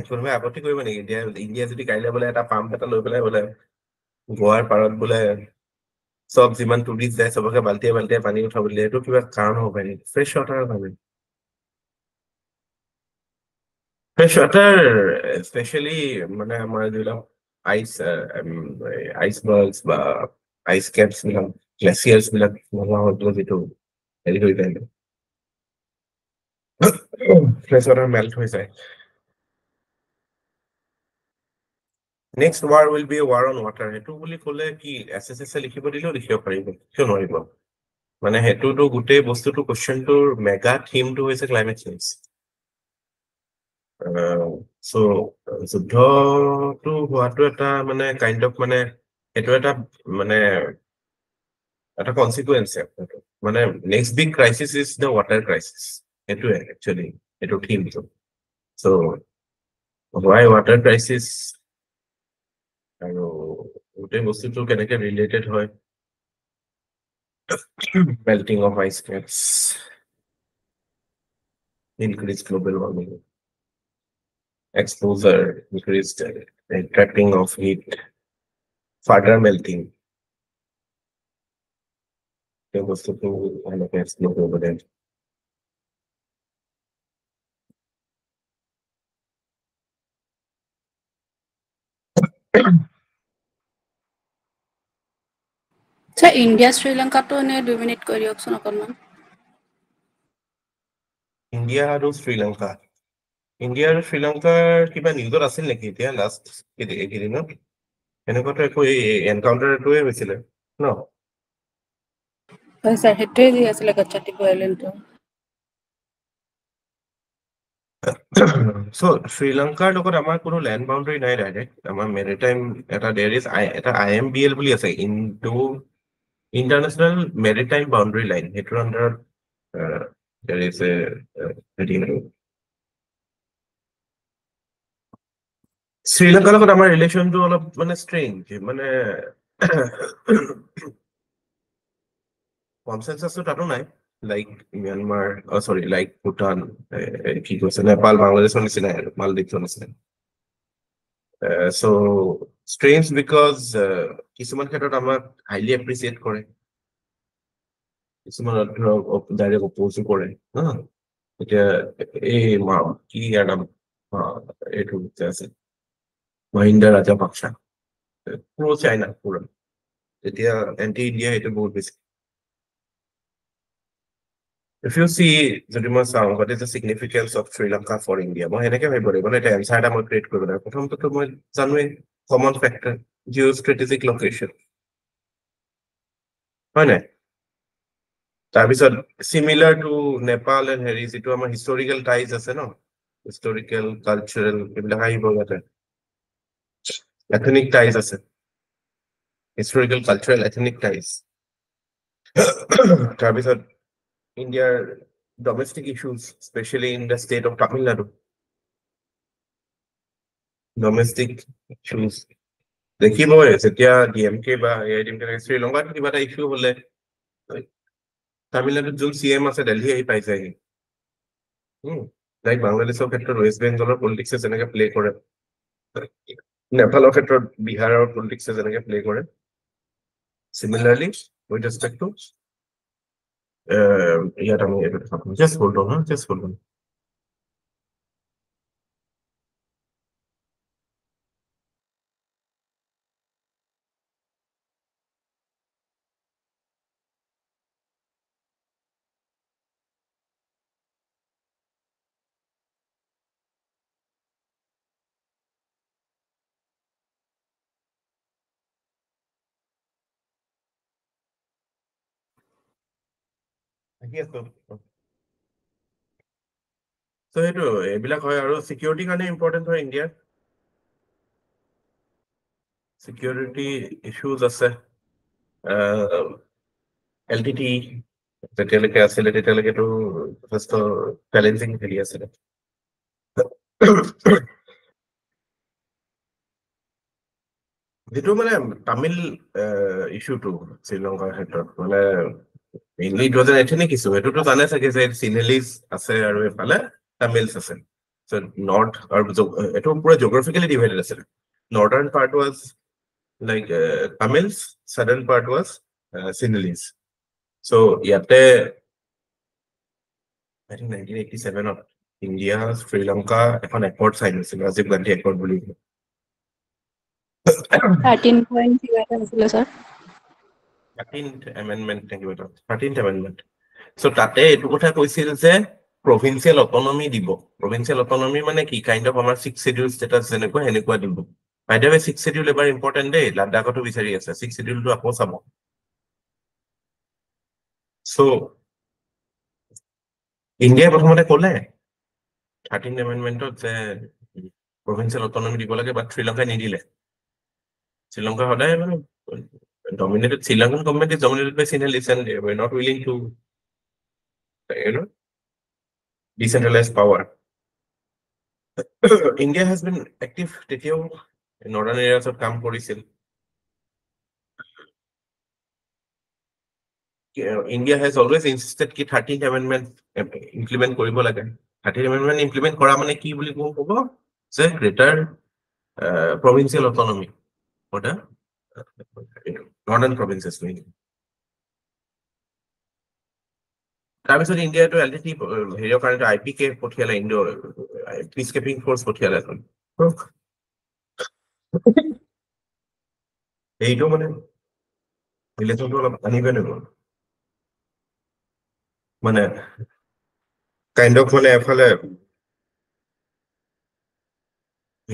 কোনোবাই আপত্তি কৰিব নেকি ইণ্ডিয়া যদি কাইলৈ বোলে এটা পাম্প এটা লৈ পেলাই বোলে গোৱাৰ পাৰত বোলে চব যিমান টুৰিষ্ট যায় চবকে বাল্টিয়ে বাল্টিয়ে পানী উঠাব দিলে এইটো কিবা কাৰণ হ'ব পাৰে ফ্ৰেছ ৱাটাৰৰ কাৰণে ফ্ৰেছ ৱাটাৰ স্পেচিয়েলি মানে আমাৰ যিবিলাক আইচ বলছ বা আইচ কেপছ বিলাক গ্লেচিয়াৰ্ছ বিলাক নোহোৱা হৈ পেলাই যিটো হেৰি হৈ যায় ফ্ৰেছ ৱাটাৰ মেল্ট হৈ যায় next war will B war on water সেইটো বুলি ক'লে কি SSS লিখিব দিলেও লিখিব পাৰিব কিয় নোৱাৰিব মানে সেইটোতো গোটেই বস্তুটো কুৱেশ্যনটোৰ মেগা থিমটো হৈছে ক্লাইমেট চেঞ্জ চ' যুদ্ধটো হোৱাটো এটা মানে কাইণ্ড অফ মানে এইটো এটা মানে এটা কনচিকুৱেঞ্চ মানে next big crisis is the water crisis সেইটোৱে একচুৱেলি এইটো থিমটো চ' হোৱাই ৱাটাৰ ক্ৰাইচিছ আৰু গোটেই বস্তুটো কেনেকে ৰিলেটেড হয় melting of ice caps increase global warming exposure, increased trapping of heat, further melting. সেই বস্তুটো এনেকে এক্সপ্ল'ৰ কৰিব লাগে আচ্ছা ইণ্ডিয়া শ্ৰীলংকাটো এনে 2 মিনিট কৈ দিয়কচোন অকণমান ইণ্ডিয়া আৰু শ্ৰীলংকা ইণ্ডিয়া আৰু শ্ৰীলংকাৰ কিবা নিউজত আছিল নেকি এতিয়া লাষ্ট এইকেইদিনত এনেকুৱাতো একো এনকাউণ্টাৰ এইটোৱে হৈছিলে ন হয় ছাৰ সেইটোৱে যি আছিলে কচ্চাটিপু আইলেণ্ডটো চ' শ্ৰীলংকাৰ লগত আমাৰ কোনো লেণ্ড বাউণ্ডাৰী নাই ডাইৰেক্ট আমাৰ মেৰিটাইম এটা দেৰ ইজ এটা IMBL বুলি আছে ইণ্টাৰনেশ্যনেল মেৰিটাইম বাউণ্ডাৰী লাইন সেইটোৰ আণ্ডাৰত দেৰ ইজ শ্ৰীলংকাৰ লগত আমাৰ ৰিলেশ্যনটো অলপ মানে ষ্ট্ৰেঞ্জ মানে কনচেনচাছটো তাতো নাই লাইক ম্যানমাৰ চৰি লাইক ভূটান কি কৈছে নেপাল বাংলাদেশৰ নিচিনাই আৰু মালদ্বীপৰ নিচিনাই চ' ষ্ট্ৰেঞ্জ বিকজ কিছুমান ক্ষেত্ৰত আমাক হাইলি এপ্ৰিচিয়েট কৰে কিছুমান ধৰক ডাইৰেক্ট অপ'জো কৰে হা এতিয়া এই কি ইয়াৰ নাম এইটো যে আছে মহিন্দা ৰাজাপাকছা প্ৰ' চাইনা পুৰা তেতিয়া এণ্টি ইণ্ডিয়া সেইটো বহুত বেছি If you see, যদি মই চাওঁ what is the significance of Sri Lanka for India, মই সেনেকে ভাবিব লাগিব ন এটা এনচাৰ এটা মই ক্ৰিয়েট কৰিব লাগিব প্ৰথমটো মই জানোৱেই common factor Jio' strategic location হয় নাই তাৰপিছত চিমিলাৰ টু নেপাল এণ্ড হেৰি যিটো আমাৰ হিষ্টৰিকেল টাইজ আছে ন হিষ্টৰিকেল কালচাৰেল এইবিলাক আহিব ইয়াতে এথনিক টাইজ আছে হিষ্টৰিকেল কালচাৰেল এথনিক টাইজ তাৰপিছত India's domestic issues, especially in the state of Tamil Nadu. Domestic issues. দেখিবই যেতিয়া DMK বা AIDMK শ্ৰীলংকাত কিবা এটা ইছ্যু হলে তামিলনাডুত যোন CM আছে দিল্লী আহি পাই যায়হি লাইক বাংলাদেশৰ ক্ষেত্ৰত ৱেষ্ট বেংগলৰ পলিটিক্সে যেনেকে প্লে কৰে নেপালৰ ক্ষেত্ৰত বিহাৰৰ পলিটিক্সে যেনেকে প্লে কৰে চিমিলাৰলি উইথ ৰেচপেক্ট টু ইয়াত আমি এইটো দেখা পাওঁ just hold on just hold on আহি আছো চ' সেইটো এইবিলাক হয় আৰু চিকিউৰিটিৰ কাৰণে ইম্পৰ্টেণ্ট হয় ইণ্ডিয়াৰ চিকিউৰিটি ইছ্যুজ আছে LTT যেতিয়ালৈকে আছিলে তেতিয়ালৈকেতো যথেষ্ট চেলেঞ্জিং হেৰি আছিলে যিটো মানে তামিল ইছ্যুটো শ্ৰীলংকাৰ ক্ষেত্ৰত মানে mainly it was N ethnic issue সেইটোতো জানে চাগে যে চিনেলিজ আছে আৰু এইফালে তামিলছ আছে নৰ্থ আৰু এইটো পুৰা জিঅ'গ্ৰাফিকেলি ডিভাইডেড আছিলে northern part was like Tamils southern part was Sinhalese so' ইয়াতে I think 1987ত ইণ্ডিয়া শ্ৰীলংকা এখন একৰ্ড চাইন হৈছিল ৰাজীৱ গান্ধী একৰ্ড বুলি 13 পইণ্ট কিবা এটা আছিলে ছাৰ 13th amendment থাকিব তাত 13th amendment চ' তাতে এইটো কথা কৈছিল যে প্ৰভিন্সিয়েল অটনমি দিব প্ৰভিন্সিয়েল অটনমি মানে কি কাইণ্ড অফ আমাৰ 6th শিডিউল ষ্টেটাছ যেনেকুৱা সেনেকুৱা দিব বাই দ্য ৱে 6th শিডিউল এবাৰ ইম্পৰ্টেণ্ট দেই লাডাখতো বিচাৰি আছে 6th শিডিউলটো আকৌ চাব চ' ইণ্ডিয়াই প্ৰথমতে ক'লে 13th amendmentত যে প্ৰভিন্সিয়েল অটনমি দিব লাগে বাট শ্ৰীলংকাই নিদিলে শ্ৰীলংকা সদায় মানে dominated Sri Lankan government is dominated by Sinhalese and they were not willing to decentralize power. India has been active তেতিয়াও northern areas of কাম কৰিছিল India has always insisted ki 13th amendment implement কৰিব লাগে 13th amendment implement কৰা মানে কি বুলি ক'ব যে greater provincial autonomy for the northern provinces mainly তাৰপিছত ইণ্ডিয়াটো এলটিটি হেৰিৰ কাৰণে IPK পঠিয়ালে, ইণ্ডো পিচ কিপিং ফ'ৰ্চ পঠিয়ালে। এইটো মানে ৰিলেশ্যনটো অলপ আনিবেন হ'ব, মানে কাইণ্ড অফ মানে এফালে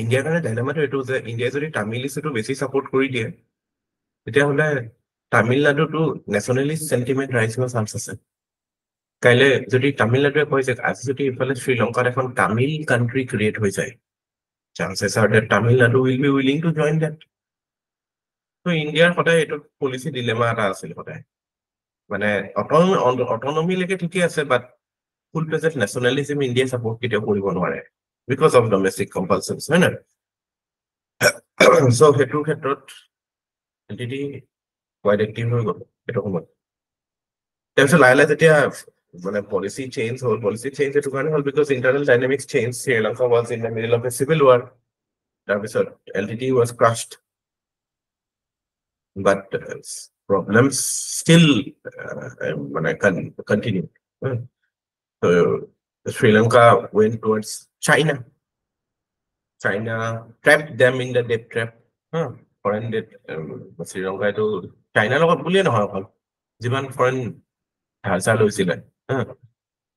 ইণ্ডিয়াৰ কাৰণে ডাইলেমাটো এইটো যে ইণ্ডিয়াই যদি তামিল ইছ্যুটো বেছি ছাপোৰ্ট কৰি দিয়ে তেতিয়াহ'লে তামিলনাডুটো নেশ্যনেলিষ্ট চেণ্টিমেণ্ট ৰাইজ হোৱাৰ চান্স আছে। কাইলৈ যদি তামিলনাডুৱে কয় যে আজি যদি ইফালে শ্ৰীলংকাত এখন তামিল কাণ্ট্ৰি ক্ৰিয়েট হৈ যায়, chances are that Tamil Nadu will be willing to join that. ত' ইণ্ডিয়াৰ সদায় এইটো পলিচি ডিলেমা এটা আছিল সদায়, মানে অটনমিলৈকে ঠিকে আছে, বাট ফুল প্লেজেড নেশ্যনেলিজিম ইণ্ডিয়াই ছাপোৰ্ট কেতিয়াও কৰিব নোৱাৰে বিকজ অফ ডমেষ্টিক কম্পালচনছ, হয় নহয়? চ' সেইটোৰ ক্ষেত্ৰত এণ্টিটি কোৱাইট এক্টিভ হৈ গ'ল সেইটো সময়ত। তাৰপিছত লাহে লাহে যেতিয়া মানে পলিচি চেঞ্জ এইটো কাৰণে হ'ল because internal dynamics change, Sri Lanka was in the middle of a civil war, তাৰপিছত LTT was crushed, but problems still মানে continue. Sri Lanka went towards China trapped them in the debt trap, foreign debt. Sri Lanka to China লগত বুলিয়ে নহয় অকল যিমান foreign ধাৰ লৈছিলে,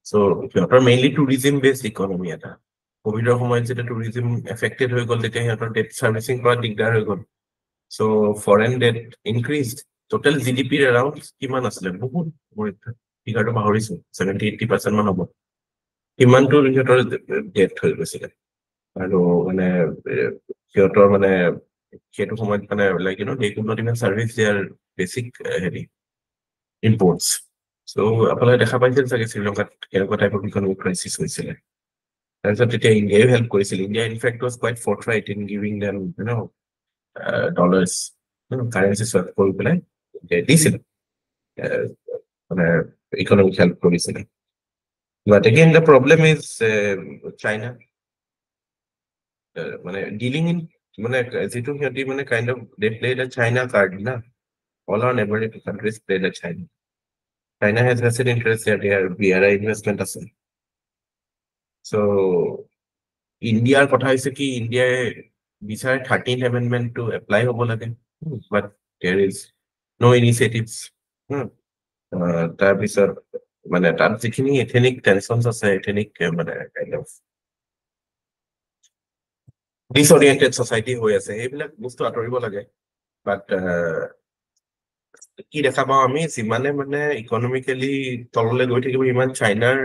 চ' সিহঁতৰ মেইনলি টুৰিজিম বেছড ইকনমি এটা। কোভিডৰ সময়ত যেতিয়া টুৰিজিম এফেক্টেড হৈ গ'ল তেতিয়া সিহঁতৰ ডেট ছাৰ্ভিচিং কৰা দিগদাৰ হৈ গ'ল, চ' ফৰেন ডেট ইনক্ৰিজড। টোটেল GDPৰ এৰাউণ্ড কিমান আছিলে, বহুত ফিগাৰটো পাহৰিছো, 70-80% মান হ'ব, ইমানটো সিহঁতৰ ডেথ হৈ গৈছিলে। আৰু মানে সিহঁতৰ মানে সেইটো সময়ত মানে like they could not even service their basic heavy imports. চ' আপোনালোকে দেখা পাইছিল চাগে শ্ৰীলংকাত কেনেকুৱা টাইপৰ ইকনমিক ক্ৰাইচিছ হৈছিলে। তাৰপিছত তেতিয়া ইণ্ডিয়াই হেল্প কৰিছিল, India in fact was quite forthright in giving them dollars currency swap কৰি পেলাই দিছিল, মানে ইকনমিক হেল্প কৰিছিলে। But again, the problem is China. মানে dealing in মানে যিটো সিহঁতি মানে kind of they played a China card না, all our neighboring countries played a China. China has vested interest that their BRI investment আছে। So ইণ্ডিয়াৰ কথা হৈছে কি ইণ্ডিয়াই বিচাৰে 13th amendment to apply হ'ব লাগে, but there is no initiatives। তাৰপিছত মানে তাত যিখিনি এথেনিক টেনচনছ আছে, এথেনিক মানে কাইণ্ড অফ ডিসঅৰিয়েণ্টেড ছ'চাইটি হৈ আছে, সেইবিলাক বস্তু আঁতৰিব লাগে। বাট কি দেখা পাওঁ আমি, যিমানে মানে ইকনমিকেলি তললৈ গৈ থাকিব ইমান চাইনাৰ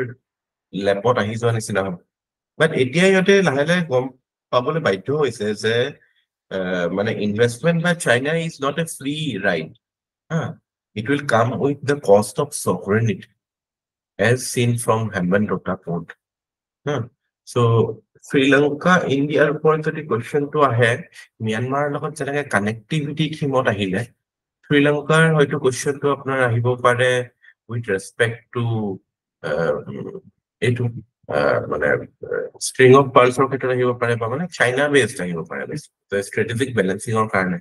লেপত আহি যোৱা নিচিনা হ'ব। বাট এতিয়া সিহঁতে লাহে লাহে গম পাবলৈ বাধ্য হৈছে যে মানে investment by China is not a free ride, it will come with the cost of sovereignty as seen from Hambantota Port. So Sri Lanka ইণ্ডিয়াৰ ওপৰত যদি কুৱেশ্যনটো আহে, ম্যানমাৰৰ লগত যেনেকে কানেক্টিভিটি থিমত আহিলে, শ্ৰীলংকাৰ হয়তো কুৱেশ্যনটো আপোনাৰ আহিব পাৰে উইথ ৰেচপেক্ট টু এইটো মানে ষ্ট্ৰিং অফ পাৰ্লছৰ ক্ষেত্ৰত আহিব পাৰে, বা মানে চাইনা বেছড আহিব পাৰে ষ্ট্ৰেটেজিক বেলেঞ্চিঙৰ কাৰণে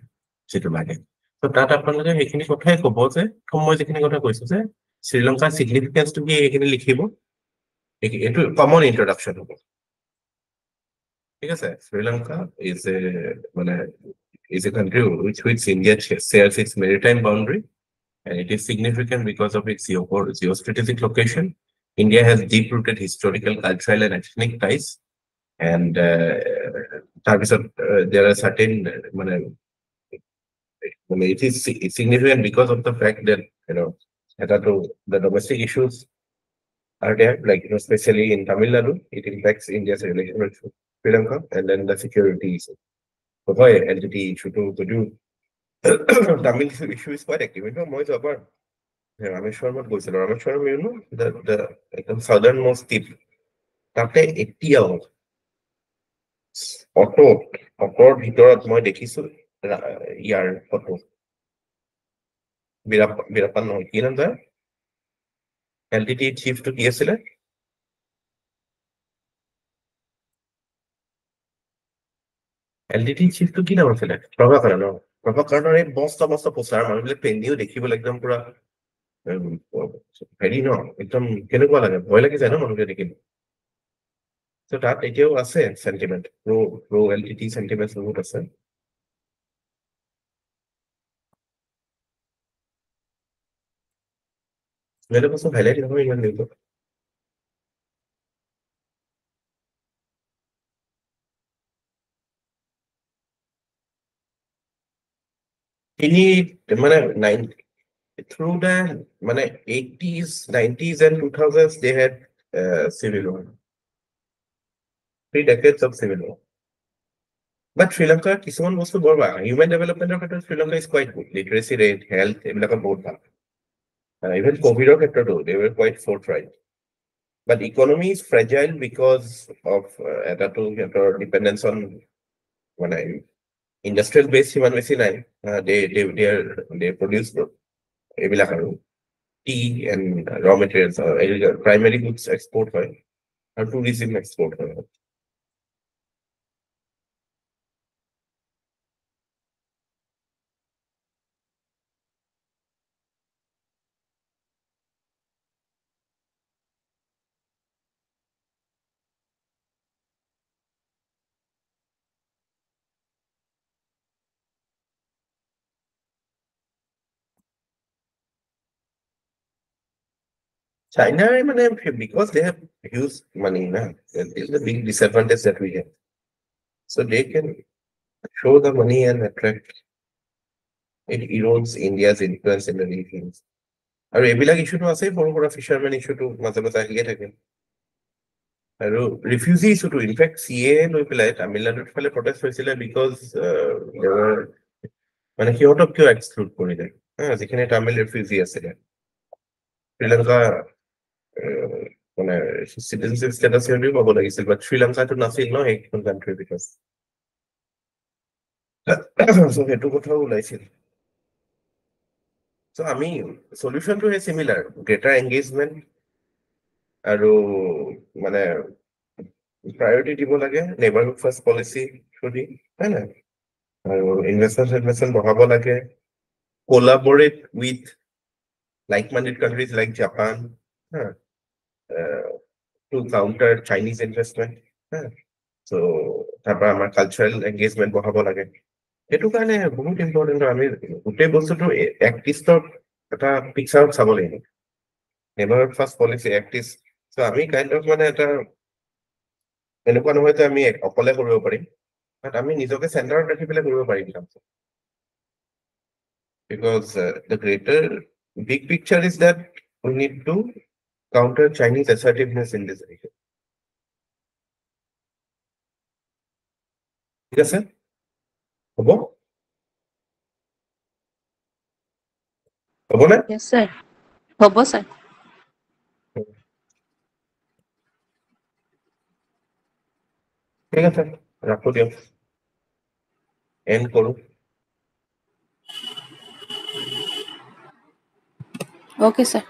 যিটো লাগে। ত' তাত আপোনালোকে সেইখিনি কথাই ক'ব যে মই যিখিনি কথা কৈছো যে শ্ৰীলংকাৰ ছিগনিফিকেঞ্চটো কি এইখিনি লিখিব, এইটো কমন ইন্ট্ৰডাকশ্যন হ'ব। ঠিক আছে, শ্ৰীলংকা ইজ এ মানে is a country which India shares its maritime boundary, and it is significant because of its geostrategic location. India has deep-rooted historical, cultural, and ethnic ties, and there are certain it is significant because of the fact that the domestic issues are there, like especially in Tamil Nadu, it impacts India's relation with Sri Lanka, and then the security issue. So why entity issue to do Tamil issue is quite active. মই যাবাৰ ৰামেশ্বৰমত গৈছিলো, ৰামেশ্বৰম একদম সাউদাৰ্ণ most টিপ, তাতে এতিয়াও অটোৰ ভিতৰত মই দেখিছো ইয়াৰ photo Veerappan নহয়, কি নাম তাৰ LTT চিফটো কি আছিলে, LTT চিফটো কি নাম আছিলে, প্ৰভাকৰণ। প্ৰভাকৰণৰ এই মস্ত পোষ্টাৰ মানুহবিলাক পেন্দিও দেখিবলৈ একদম পুৰা হেৰি ন একদম কেনেকুৱা লাগে, ভয় লাগি যায় ন মানুহকে দেখিলে। ত' তাত এতিয়াও আছে চেণ্টিমেণ্ট, প্ৰ LTT চেণ্টিমেণ্ট বহুত আছে। বেলেগ বস্তু হাইলাইট নহয় ইমান নিউজত। তিনি মানে through the মানে 80s, 90s and 2000s they had civil war. 3 decades of civil war. But Sri Lanka কিছুমান বস্তু বৰ ভাল, হিউমেন ডেভেলপমেণ্টৰ ক্ষেত্ৰত Sri Lanka is quite good. লিটাৰেচি rate, health এইবিলাকত বহুত ভাল। ইভেন কোভিডৰ ক্ষেত্ৰতো they were quite forthright. But economy is fragile because of এটাতো সিহঁতৰ dependence on মানে ইণ্ডাষ্ট্ৰিয়েল বেছ সিমান বেছি নাই। they produce এইবিলাক আৰু টি এণ্ড ৰ মেটেৰিয়েলছ, প্ৰাইমেৰী গুডছ এক্সপৰ্ট হয় আৰু টুৰিজিম এক্সপৰ্ট হয়। China, because they have huge money, that is the big disadvantage that we have. So they can show the money and attract. It erodes India's influence in the regions. আৰু এইবিলাক ইছ্যুটো আছে, সৰু সুৰা ফিচাৰমেন ইছ্যুটো মাজে মাজে আহিয়ে থাকে। আৰু ৰিফিউজি ইছ্যুটো ইনফেক্ট CA লৈ পেলাই তামিলনাডুৰ ফালে প্ৰটেষ্ট হৈছিলে বিকজ মানে সিহঁতক কিয় এক্সক্লুড কৰিলে, যিখিনি তামিল ৰিফিউজি আছিলে। শ্ৰীলংকা মানে চিটিজেনশ্বিপ ষ্টেটাছ সিহঁতেও পাব লাগিছিল, বাট শ্ৰীলংকাটো নাছিল ন সেইখন কাণ্ট্ৰিৰ বিকজ। সেইটো কথাও ওলাইছিল। চ' আমি সলিউশ্যনটো সেই চিমিলাৰ, গ্ৰেটাৰ এংগেজমেণ্ট আৰু মানে প্ৰায়ৰিটি দিব লাগে নেইবাৰহুড ফাৰ্ষ্ট পলিচি থ্ৰুদি, হয় নাই? আৰু ইনভেষ্টমেণ্ট বঢ়াব লাগে, কোলাবৰেট with like-minded countries like Japan to counter Chinese investment. So তাৰপৰা আমাৰ কালচাৰেল এংগেজমেণ্ট বঢ়াব লাগে। সেইটো কাৰণে বহুত ইম্পৰ্টেণ্ট। আমি গোটেই বস্তুটো এক্টিষ্টৰ এটা পিকচাৰত চাব লাগিব, নেইবাৰহুড ফাৰ্ষ্ট পলিচি এক্টিষ্ট। চ' আমি কাইণ্ড অফ মানে এটা এনেকুৱা নহয় যে আমি অকলে কৰিব পাৰিম, বাট আমি নিজকে চেণ্টাৰত ৰাখি পেলাই কৰিব পাৰিম কাম। Because the greater big picture is that we need to counter Chinese assertiveness in this region. ঠিক আছে, হ'ব নে? Yes, sir. হ'ব, sir. ঠিক আছে, ৰাখো দিয়ক, এণ্ড কৰো। Okay, sir.